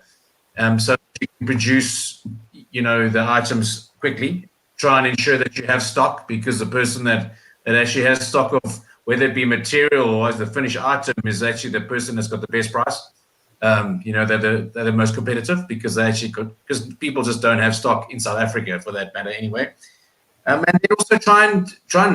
So you can produce, you know, the items quickly. Try and ensure that you have stock, because the person that actually has stock of whether it be material or as the finished item is actually the person that's got the best price. You know, they're the most competitive, because they actually because people just don't have stock in South Africa for that matter anyway. And then also try and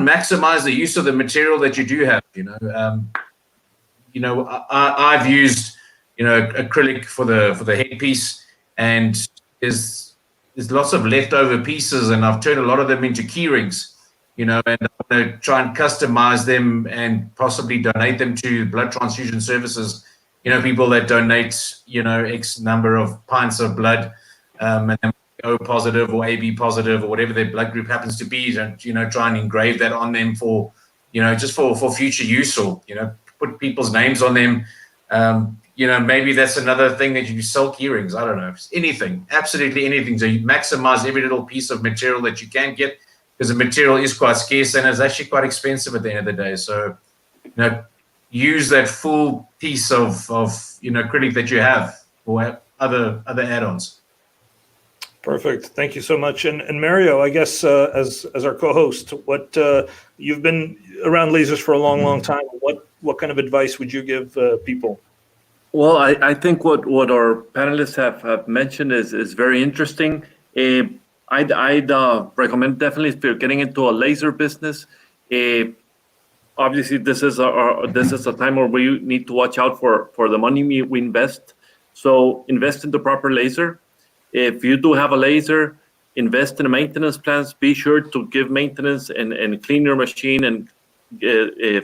maximize the use of the material that you do have. You know, I've used, you know, acrylic for the headpiece, and there's lots of leftover pieces, and I've turned a lot of them into key rings. You know, and I'm going to try and customize them and possibly donate them to blood transfusion services. You know, people that donate, you know, X number of pints of blood, and then O positive or AB positive or whatever their blood group happens to be, and, you know, try and engrave that on them for, you know, just for future use, or, you know, put people's names on them. You know, maybe that's another thing that you sell key rings. I don't know. Anything, absolutely anything. So you maximize every little piece of material that you can get, because the material is quite scarce and it's actually quite expensive at the end of the day. So, you know, use that full piece of you know, acrylic that you have for other add-ons. Perfect. Thank you so much. And Mario, I guess as our co-host, what you've been around lasers for a long time. What kind of advice would you give people? Well, I think what our panelists have mentioned is very interesting. I'd recommend definitely if you're getting into a laser business. Obviously, this is a time where we need to watch out for the money we invest. So invest in the proper laser. If you do have a laser, invest in the maintenance plans. Be sure to give maintenance and clean your machine, and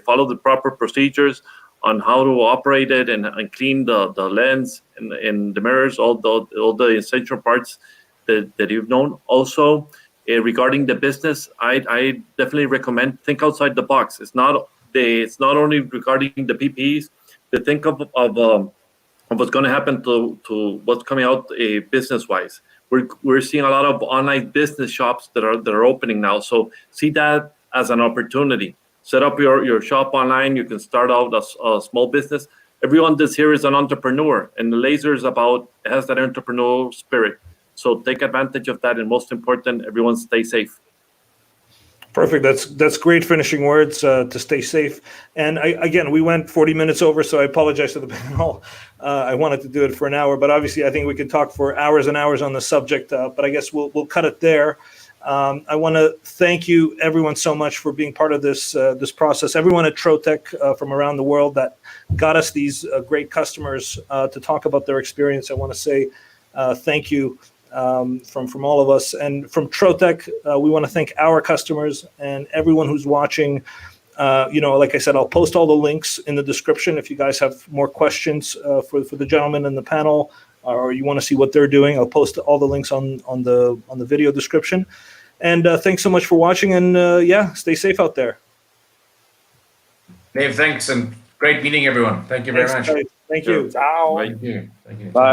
follow the proper procedures on how to operate it, and clean the lens and the mirrors, all the essential parts that you've known. Also, regarding the business, I definitely recommend think outside the box. It's not only regarding the PPEs. To think of what's going to happen to what's coming out business wise. We're seeing a lot of online business shops that are opening now. So see that as an opportunity. Set up your shop online. You can start out a small business. Everyone that's here is an entrepreneur, and the laser has that entrepreneurial spirit. So take advantage of that, and most important, everyone stay safe. Perfect. That's great finishing words, to stay safe. And again, we went 40 minutes over, so I apologize to the panel. I wanted to do it for an hour, but obviously I think we could talk for hours and hours on the subject, but I guess we'll cut it there. I want to thank you, everyone, so much for being part of this process. Everyone at Trotec from around the world that got us these great customers to talk about their experience. I want to say thank you from all of us. And from Trotec, we want to thank our customers and everyone who's watching. like I said, I'll post all the links in the description. If you guys have more questions for the gentlemen in the panel, or you want to see what they're doing, I'll post all the links on the video description. And thanks so much for watching. And stay safe out there. Dave, thanks, and great meeting everyone. Thank you very much. Thank you. Ciao. Thank you. Thank you. Bye.